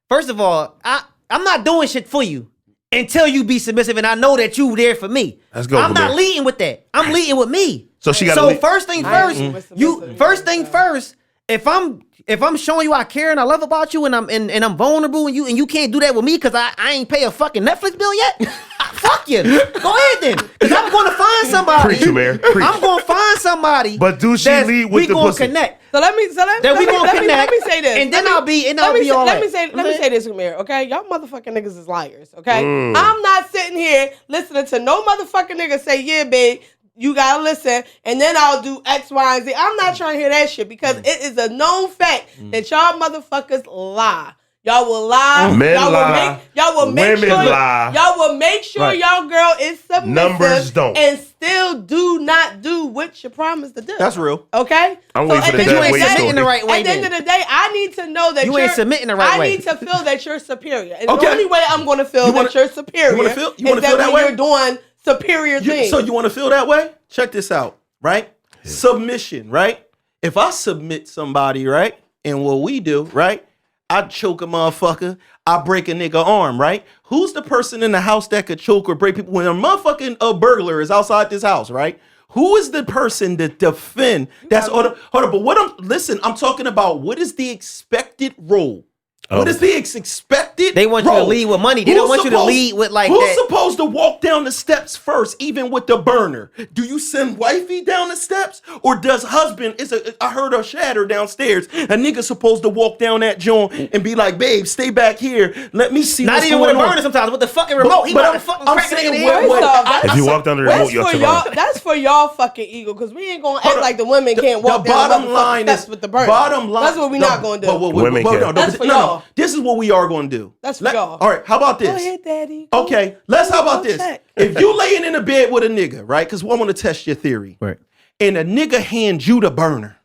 first of all, I'm not doing shit for you until you be submissive, and I know that you there for me. Let's go, I'm not Humir. leading with that. I'm leading with me. So she gotta So lead- first thing I first, ain't with you submissive first either, thing so. first. If I'm showing you I care and I love about you and I'm vulnerable and you can't do that with me because I ain't pay a fucking Netflix bill yet, fuck you. Go ahead then, because I'm going to find somebody. Preach, Humir. Preach. I'm going to find somebody. But do she that's- lead with we the gonna pussy? connect. So let me Let me say this, and then I'll be Let me all right. say this, Humir. Okay, y'all motherfucking niggas is liars. Okay, Mm. I'm not sitting here listening to no motherfucking nigga say, yeah, babe, you gotta listen, and then I'll do X, Y, and Z. I'm not trying to hear that shit because it is a known fact that y'all motherfuckers lie. Y'all will lie. Men y'all lie. Will make Women sure. lie. Y'all will make sure Right. y'all girl is submissive. Numbers don't. and still do not do what you promised to do. That's real. Okay. I'm waiting for the Because you dead ain't weight submitting story. the right way. At the end of the day, I need to know that You ain't submitting the right way. I need to feel that you're superior. And Okay. the only way I'm going to feel You wanna- that you're superior you wanna feel is that when way? you're doing superior things. So you want to feel that way? Check this out, right? Submission, right? If I submit somebody, right, and what we do, right, I choke a motherfucker, I break a nigga arm, right? Who's the person in the house that could choke or break people when a motherfucking burglar is outside this house, right? Who is the person to defend? That's hold on. But I'm talking about what is the expected role? What is the expected? They want you to lead with money. They don't want you to lead with like who's that. Who's supposed to walk down the steps first, even with the burner? Do you send wifey down the steps, or does husband? I heard a shatter downstairs. A nigga supposed to walk down that joint and be like, "Babe, stay back here. Let me see." Not what's even going with a on. burner. Sometimes with the fucking remote, he about to fucking crack it in the head. If you walk under the remote, you're surviving. That's for y'all fucking ego, because we ain't gonna act like the women can't walk down the steps with the burner. Bottom line. That's what we not gonna do. Women can. That's for y'all. This is what we are going to do. That's for y'all. All right, how about this? Go ahead, Daddy. Okay, how about this? If you laying in a bed with a nigga, right? Because I want to test your theory. Right. And a nigga hand you the burner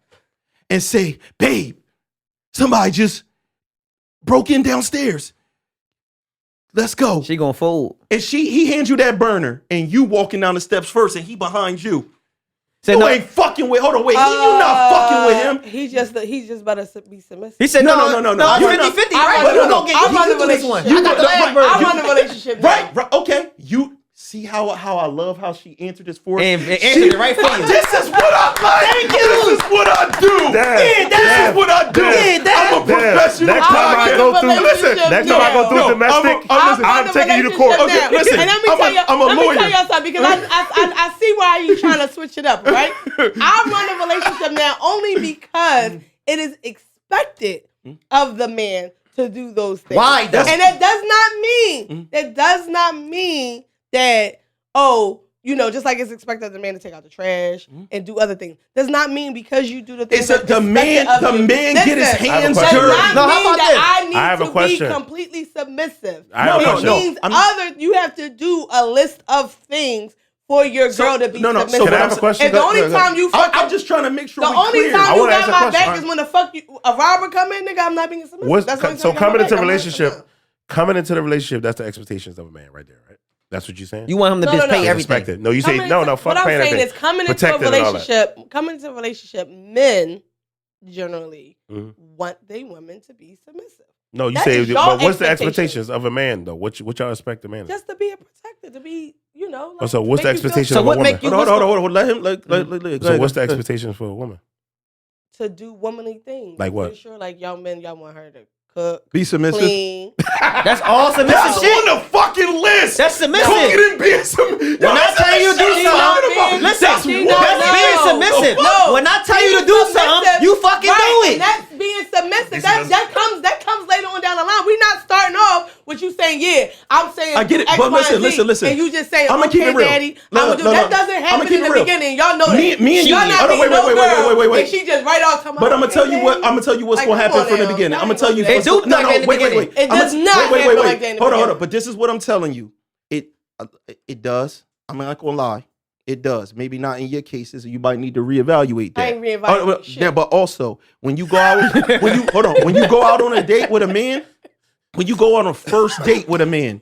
and say, "Babe, somebody just broke in downstairs. Let's go." She gonna fold. And he hands you that burner, and you walking down the steps first, and he behind you. Said, You no. ain't fucking with. Hold on, wait. You not fucking with him. He's just better be submissive. He said, No. It's You're not. 50-50, right? No, You no, gonna get. I You run the do this one. relationship. I got the last burner. I run the relationship. now. Right. Okay. You see how I love how she answered this for us. And answered it right for you. This is what I like. Thank you. This is what I do. This is what I do. I'm a professional. Next time I go through, Listen, next time I go through domestic, I'm taking you to court. Okay, listen, And let me tell you, I'm a let me lawyer. tell y'all something, because I see why you trying to switch it up, right? I run a relationship now only because it is expected of the man to do those things. Why though? And that does not mean that, just like it's expected of the man to take out the trash and do other things. Does not mean because you do the things. The man get his hands I have a dirty. question. No, how about this? I need I have a to question. be completely submissive. I have a question. It means you have to do a list of things for your girl to be submissive. So Can I have a question? And the only time you fucking, I'm just trying to make sure the we only clear. time I you wanna ask got a my question. back is when a robber come in, nigga. I'm not being submissive. That's the only So time you got coming my into back. a I'm not relationship, submissive. that's the expectations of a man right there, right? That's what you're saying? You want him to No, just no, pay no. everything. Expected. No, you say no, fuck What I'm paying saying everything. is coming into a Protected and all that. relationship, men generally Mhm. want their women to be submissive. No, you That say, is your but what's the expectation. expectations of a man though? What y'all expect a man? Just to be a protector, to be, like, So what's the make you feel expectation So of a what woman? make you- Hold on. Let him. So what's the expectations for a woman? to do womanly things? Like what? Pretty sure, like y'all men, y'all want her to cook, Be submissive. clean. That's all submissive That's shit. on the fucking list. That's submissive. Cooking and being submissive. When I tell you to do something, listen, that's being submissive. No. When I tell you to do something, you fucking do And it. that's being submissive. That comes later on down the line. We're not starting off with you saying, yeah, I'm saying I get it, X, but Y, listen, and Z, listen. and you just saying, I'ma okay, keep it real. daddy, No, I'm gonna do no, that. no. Doesn't I'ma happen keep in it the real. beginning. Y'all know Me that. and you. Y'all not Hold on, being no girl, wait. and she just right off come But out, I'm gonna tell you okay, what. I'm daddy. gonna tell you what's Like, gonna come happen on from the now. beginning. I'm Y'all gonna tell you. ain't It do what's- like that in the beginning. Wait. It I'ma- does not happen wait. like that in the Hold on. beginning. But this is what I'm telling you. It does. I'm not gonna lie. It does. Maybe not in your cases. You might need to reevaluate that. I ain't reevaluating shit. Yeah, but also when you go out, when you go out on a date with a man, when you go on a first date with a man,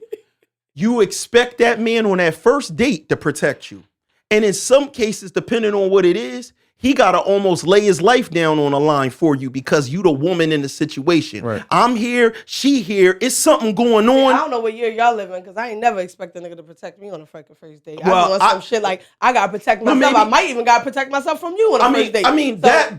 you expect that man on that first date to protect you. And in some cases, depending on what it is, he got to almost lay his life down on a line for you because you the woman in the situation. Right. I'm here, she here. It's something going I on. don't know what year y'all live in, because I ain't never expect a nigga to protect me on a fucking first date. Well, I be on some shit like I gotta protect Well, myself. maybe- I might even gotta protect myself from you on a first date. I mean So, that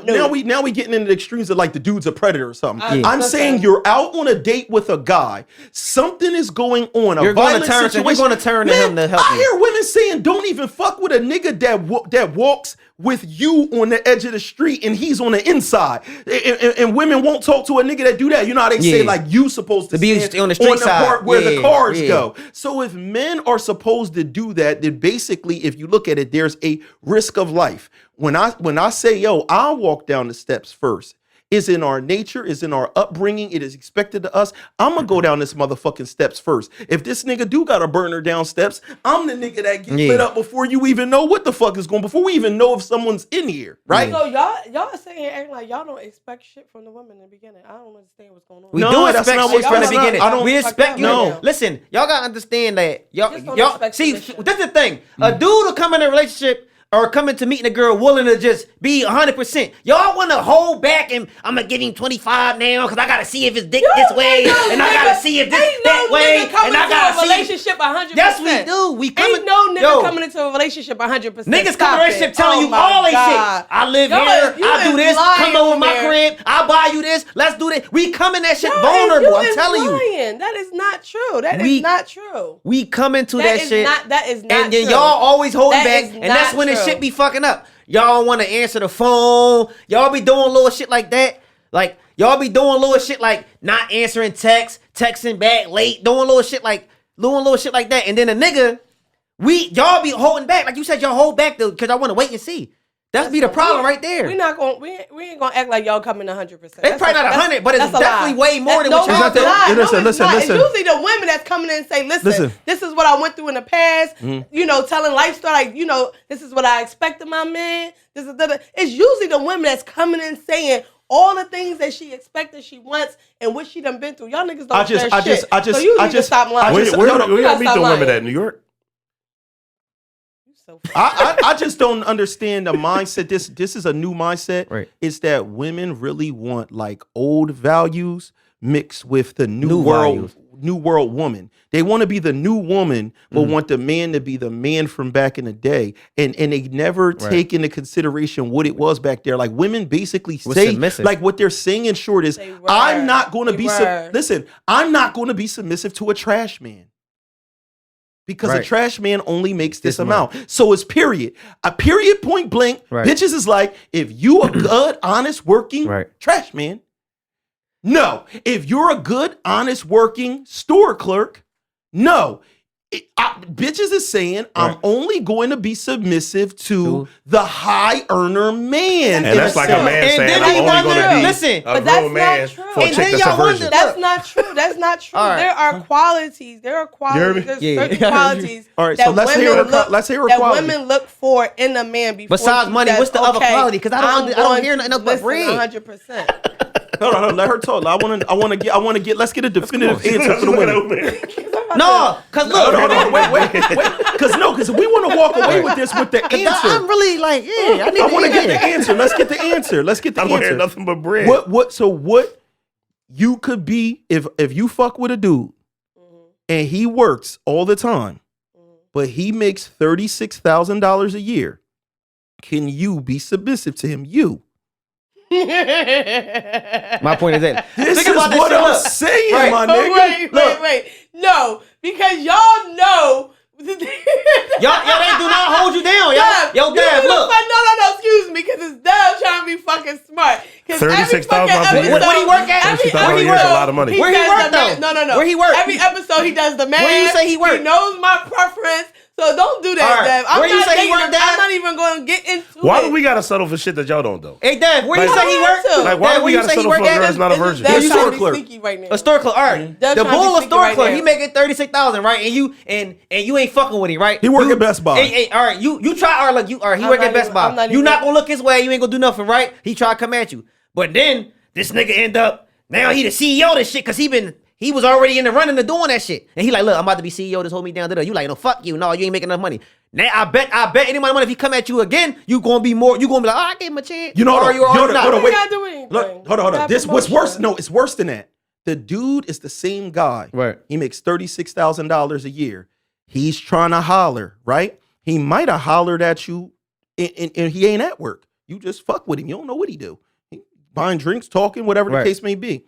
no. now we getting into the extremes of like the dude's a predator or something. Yeah. I'm Listen. saying you're out on a date with a guy. Something is going on. You're gonna violent turn to- situation. you're gonna turn to Man, him to help I you. hear women saying, "Don't even fuck with a nigga that walks with you on the edge of the street and he's on the inside." And women won't talk to a nigga that do that. You know how they say Yeah. like you supposed to be stand on the street side. part where the Yeah, cars yeah. go. So if men are supposed to do that, then basically, if you look at it, there's a risk of life. When I say, yo, I'll walk down the steps first. It's in our nature, it's in our upbringing, it is expected to us. I'm gonna go down this motherfucking steps first. If this nigga do got a burner down steps, I'm the nigga that gets lit up before you even know what the fuck is going, before we even know if someone's in here, right? So y'all sitting here acting like y'all don't expect shit from the women in the beginning. I don't understand what's going on. We No, do that's expect not shit what- from the that's not- beginning. I don't- We expect you. No. Listen, y'all gotta understand that. Just don't Y'all expect see. submission. This is the thing. A dude will come in a relationship. or coming to meeting a girl willing to just be 100%. Y'all want to hold back and I'm gonna give him 25 now because I gotta see if his dick this way and I gotta see if this that way and I gotta see. Relationship 100%. Yes, we do. We coming. Ain't no nigga coming into a relationship 100%. Niggas come in a relationship telling you all they shit. I live here. I do this. Come over my crib. I buy you this. Let's do this. We come in that shit vulnerable. I'm telling you. That is not true. That is not true. We come into that shit. That is not and then true. y'all always holding back. Is and that's when true. the shit be fucking up. Y'all want to answer the phone. Y'all be doing little shit like that. Like, y'all be doing little shit like not answering texts, texting back late, doing little shit like that. And then a nigga, y'all be holding back. Like you said, y'all hold back though, because I want to wait and see. That's be the problem right there. We ain't gonna act like y'all coming 100%. It's probably not 100, but it's definitely way more than what y'all doing. Listen. It's usually the women that's coming in and say, listen, this is what I went through in the past. You know, telling life story, like, you know, this is what I expect of my man. It's usually the women that's coming in saying all the things that she expected, she wants, and what she done been through. Y'all niggas don't share shit. So you need to stop lying. Where y'all meet the women at? New York? I just don't understand the mindset. This is a new mindset. Right. It's that women really want like old values mixed with the new world woman. They want to be the new woman, but want the man to be the man from back in the day. And they never take into consideration what it was back there. Like women basically say, like what they're saying in short is, I'm not going to be, I'm not going to be submissive to a trash man. Because a trash man only makes this amount. So it's period. A period point blank. Bitches is like, if you a good, honest, working trash man. No. If you're a good, honest, working store clerk. No. Bitches is saying, I'm only going to be submissive to the high earner man. And that's like a man saying, I'm only going to be a grown man for a chick that's a virgin. That's not true. That's not true. There are qualities. There's certain qualities. All right, so let's hear her quality. Women look for in a man before. Besides money, what's the other quality? Because I don't hear nothing else but bread. 100%. Hold on, let her talk. I want to get. Let's get a definitive answer for the women. No, because look, wait. Because we want to walk away with this with the answer. I'm really like, I want to get the answer. Let's get the answer. I don't hear nothing but bread. What you could be if you fuck with a dude and he works all the time, but he makes $36,000 a year. Can you be submissive to him? My point is that this is what I'm saying, my nigga. Wait. No, because y'all know. y'all they do not hold you down. Yo, Dad, look. No, excuse me, because it's Dad trying to be fucking smart. $36,000. Where he work at? Where he work? A lot of money. Where he work though? No. Where he work? Every episode he does the math. Where you say he work? He knows my preference. So don't do that, Dev. I'm not even going to get into it. Why do we got to settle for shit that y'all don't, though? Hey, Dev, where you say he work? Like, why do we got to settle for a girl that's not a virgin? He's a store clerk. A store clerk. All right. The bull a store clerk. He making $36,000, right? And you ain't fucking with him, right? He work at Best Buy. Hey, all right. You try. All right, he work at Best Buy. You not gonna look his way. You ain't gonna do nothing, right? He try to come at you, but then this nigga end up now he the CEO of this shit because he was already in the running of doing that shit. And he like, look, I'm about to be CEO. Just hold me down. You like, no, fuck you. No, you ain't making enough money. Now I bet any money if he come at you again, you gonna be like, oh, I gave him a chance. Hold on, wait. Look, hold on. This what's worse. No, it's worse than that. The dude is the same guy. Right. He makes $36,000 a year. He's trying to holler, right? He might have hollered at you and he ain't at work. You just fuck with him. You don't know what he do. He buying drinks, talking, whatever the case may be.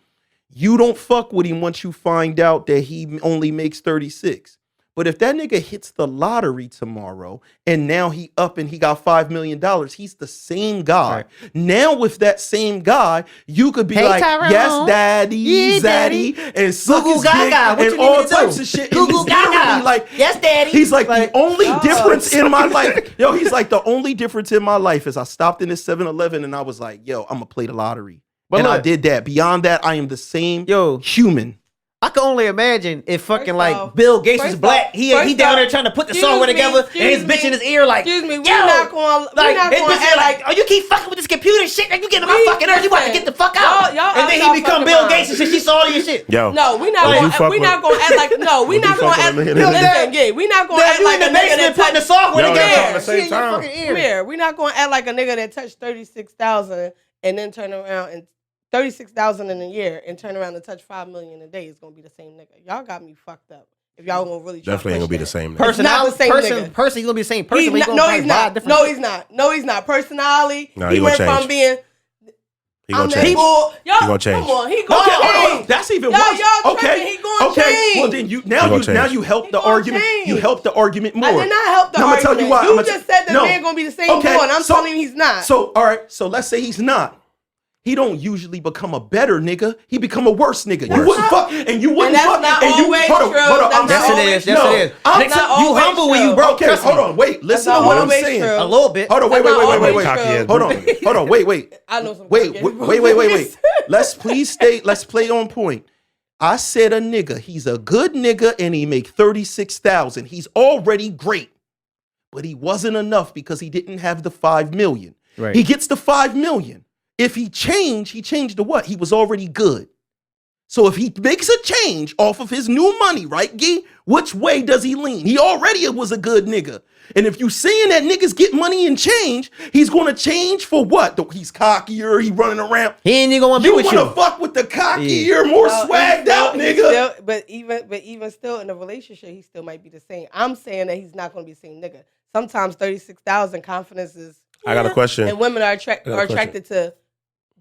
You don't fuck with him once you find out that he only makes 36. But if that nigga hits the lottery tomorrow and now he up and he got $5 million, he's the same guy. Right. Now with that same guy, you could be like, Tyrone. Yes, daddy, zaddy, and suck his dick and all types of shit. Google Gaga. Like, yes, daddy. He's like the only difference in my life. Yo, he's like the only difference in my life is I stopped in this 7-Eleven and I was like, yo, I'm gonna play the lottery. But I did that. Beyond that, I am the same human. I can only imagine if fucking First like off- Bill Gates was first black. off- He first down off- there trying to put the excuse software me, together, and his excuse bitch me, in his ear like, excuse me, we yo, not going his bitch to act like, oh, you keep fucking with this computer shit, and you getting on my We- fucking nerves. You about to get the fuck out. Y'all And then out he become y'all Bill fucking Gates and shit. She saw all your shit. Yo. No, we not Would you going. fuck We with- not going to act like no. We Would you not going fuck to act. with a nigga Listen, yeah, we not going to Then act you like in a the nigga basement that putting the touched. software Yo, together. y'all talking the same She in your time. fucking ear. Come here. We not going to act like a nigga that touched 36,000 and then turn around and 36,000 in a year and turn around and touch 5 million a day is gonna be the same nigga. Y'all got me fucked up. If y'all gonna really try Definitely ain't to gonna be push the that. same. Person- not the same nigga. Person, he's gonna be the same person. He's but he not, gonna no, probably he's buy not. different No, shit. he's not. No, he's not. Personality. No, he he went gonna from change. being. He gonna I'm change. able. Y'all, He gonna change. Come on, he Okay, gonna hold on. change. That's even Y'all- worse. y'all Okay, tripping. He gonna okay. change. Well, then He gonna change. you helped He the gonna argument. change. You helped the argument more. I did not help the Now, I'ma argument. tell you why. You I'ma just said the no. man gonna be the same Okay, boy, and I'm so- telling you he's not. So, all right. So let's say he's not. He don't usually become a better nigga. He become a worse nigga. You Worse. wouldn't fuck, and you wouldn't that's fuck, not and you always hold on, true. hold on. That's I'm not Yes, sorry. it is. Yes, No, it is. I'm That's not t- You always humble when you true. broke. Okay, Trust hold me. on. Wait. Listen not to what I'm always saying. true. A little bit. Hold on. That's Wait. not always Wait. Cocky ass Hold on. Hold on. Wait. I know some. Wait. cocky Wait. Let's please stay. Let's play on point. I said a nigga. He's a good nigga, and he make 36,000. He's already great, but he wasn't enough because he didn't have the 5 million. Right. He gets the 5 million. If he changed to what? He was already good. So if he makes a change off of his new money, right, Gee? Which way does he lean? He already was a good nigga. And if you saying that niggas get money and change, he's gonna change for what? He's cockier, he running around. He ain't even gonna be You with wanna you. fuck with the cockier, Yeah. more No, swagged he's out still- nigga. but even still in a relationship, he still might be the same. I'm saying that he's not going to be the same nigga. Sometimes 36,000 confidence is. I got a question. And women are got a attracted to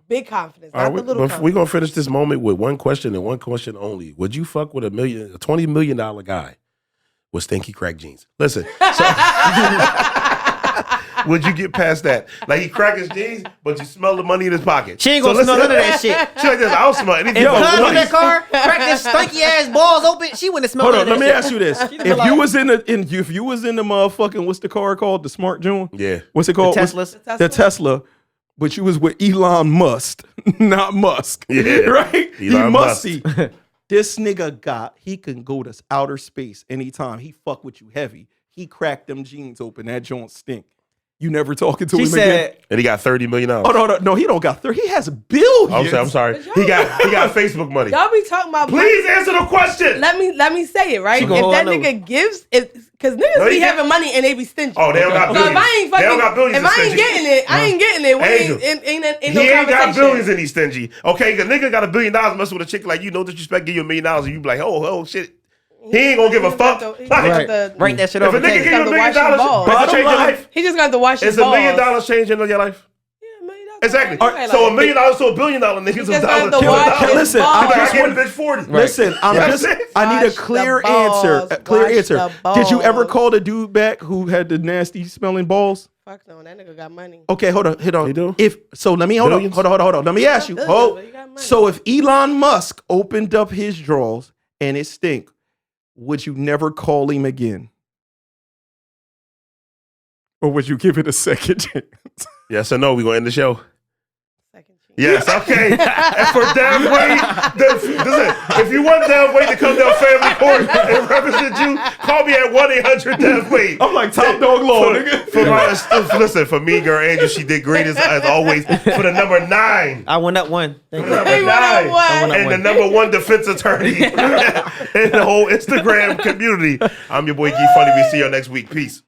big confidence, All not right, the little we're confidence. gonna finish this moment with one question and one question only. Would you fuck with a $20 million guy with stinky crack jeans? Listen, so, would you get past that? Like he crack his jeans, but you smell the money in his pocket. She ain't gonna smell none of that shit. She like this. I don't smell anything. If but Cuz money. in that car, crack this stinky ass balls open, she wouldn't smell Hold none on, of let that me shit. ask you this. She'd be If like- you was in the motherfucking, what's the car called? The Smart Joint? Yeah. What's it called? The Teslas. The Tesla. But you was with Elon Musk, not Musk. Yeah. Right? He Elon Musk. musty. This nigga he can go to outer space anytime. He fuck with you heavy. He cracked them jeans open. That joint stink. You never talking to She him again? said, And he got $30 million. Oh, no, he don't got 30. He has billions. I'm sorry. He got Facebook money. Y'all be talking about. Please answer the question. Let me say it right. She If gonna hold that on nigga gives, because niggas No, be he can't. having money and they be stingy. Oh, they don't got So billions. if I ain't They fucking, don't got billions if in I ain't stingy. getting it, I ain't getting it. We Angel. ain't He no ain't got conversation. billions and he's stingy. Okay, the nigga got $1 billion messing with a chick like you, no disrespect, give you $1 million and you be like, oh shit. He ain't gonna give a fuck. He Like, just got to- write that shit if over a nigga tape. give you $1 to million, wash his balls. does it change your Bottom line. life? He just got to wash his Is $1 balls. million changing your life? Yeah, $1 million. Exactly. Right, So like- $1 million to $1 billion niggas just is have dollars. to Kill watch dollars. his Listen, balls. I Like, just I want get a bitch 40. Listen, That's it. I need a Wash clear the balls. answer. A clear Wash answer. the Did you ever balls. call the dude back who had the nasty smelling balls? Fuck no, that nigga got money. Okay, hold on. He do? Let me hold Billions? on. Let me ask you. Billions, Hold. but he got money. So if Elon Musk opened up his drawers and it stink, would you never call him again? Or would you give it a second chance? Yes or no, we gonna end the show. Second chance. Yes, okay. And for Damn Wade, listen, if you want Damn Wade to come down family court and represent you, call me at 1-800-DAMN-WADE. I'm like top dog law, nigga. Listen, for me, girl Angel, she did great as always. For the number 9. I won that one. Thank you. Number Hey, what up, 9. what? And the number 1 defense attorney in the whole Instagram community. I'm your boy G Funny. We see you next week. Peace.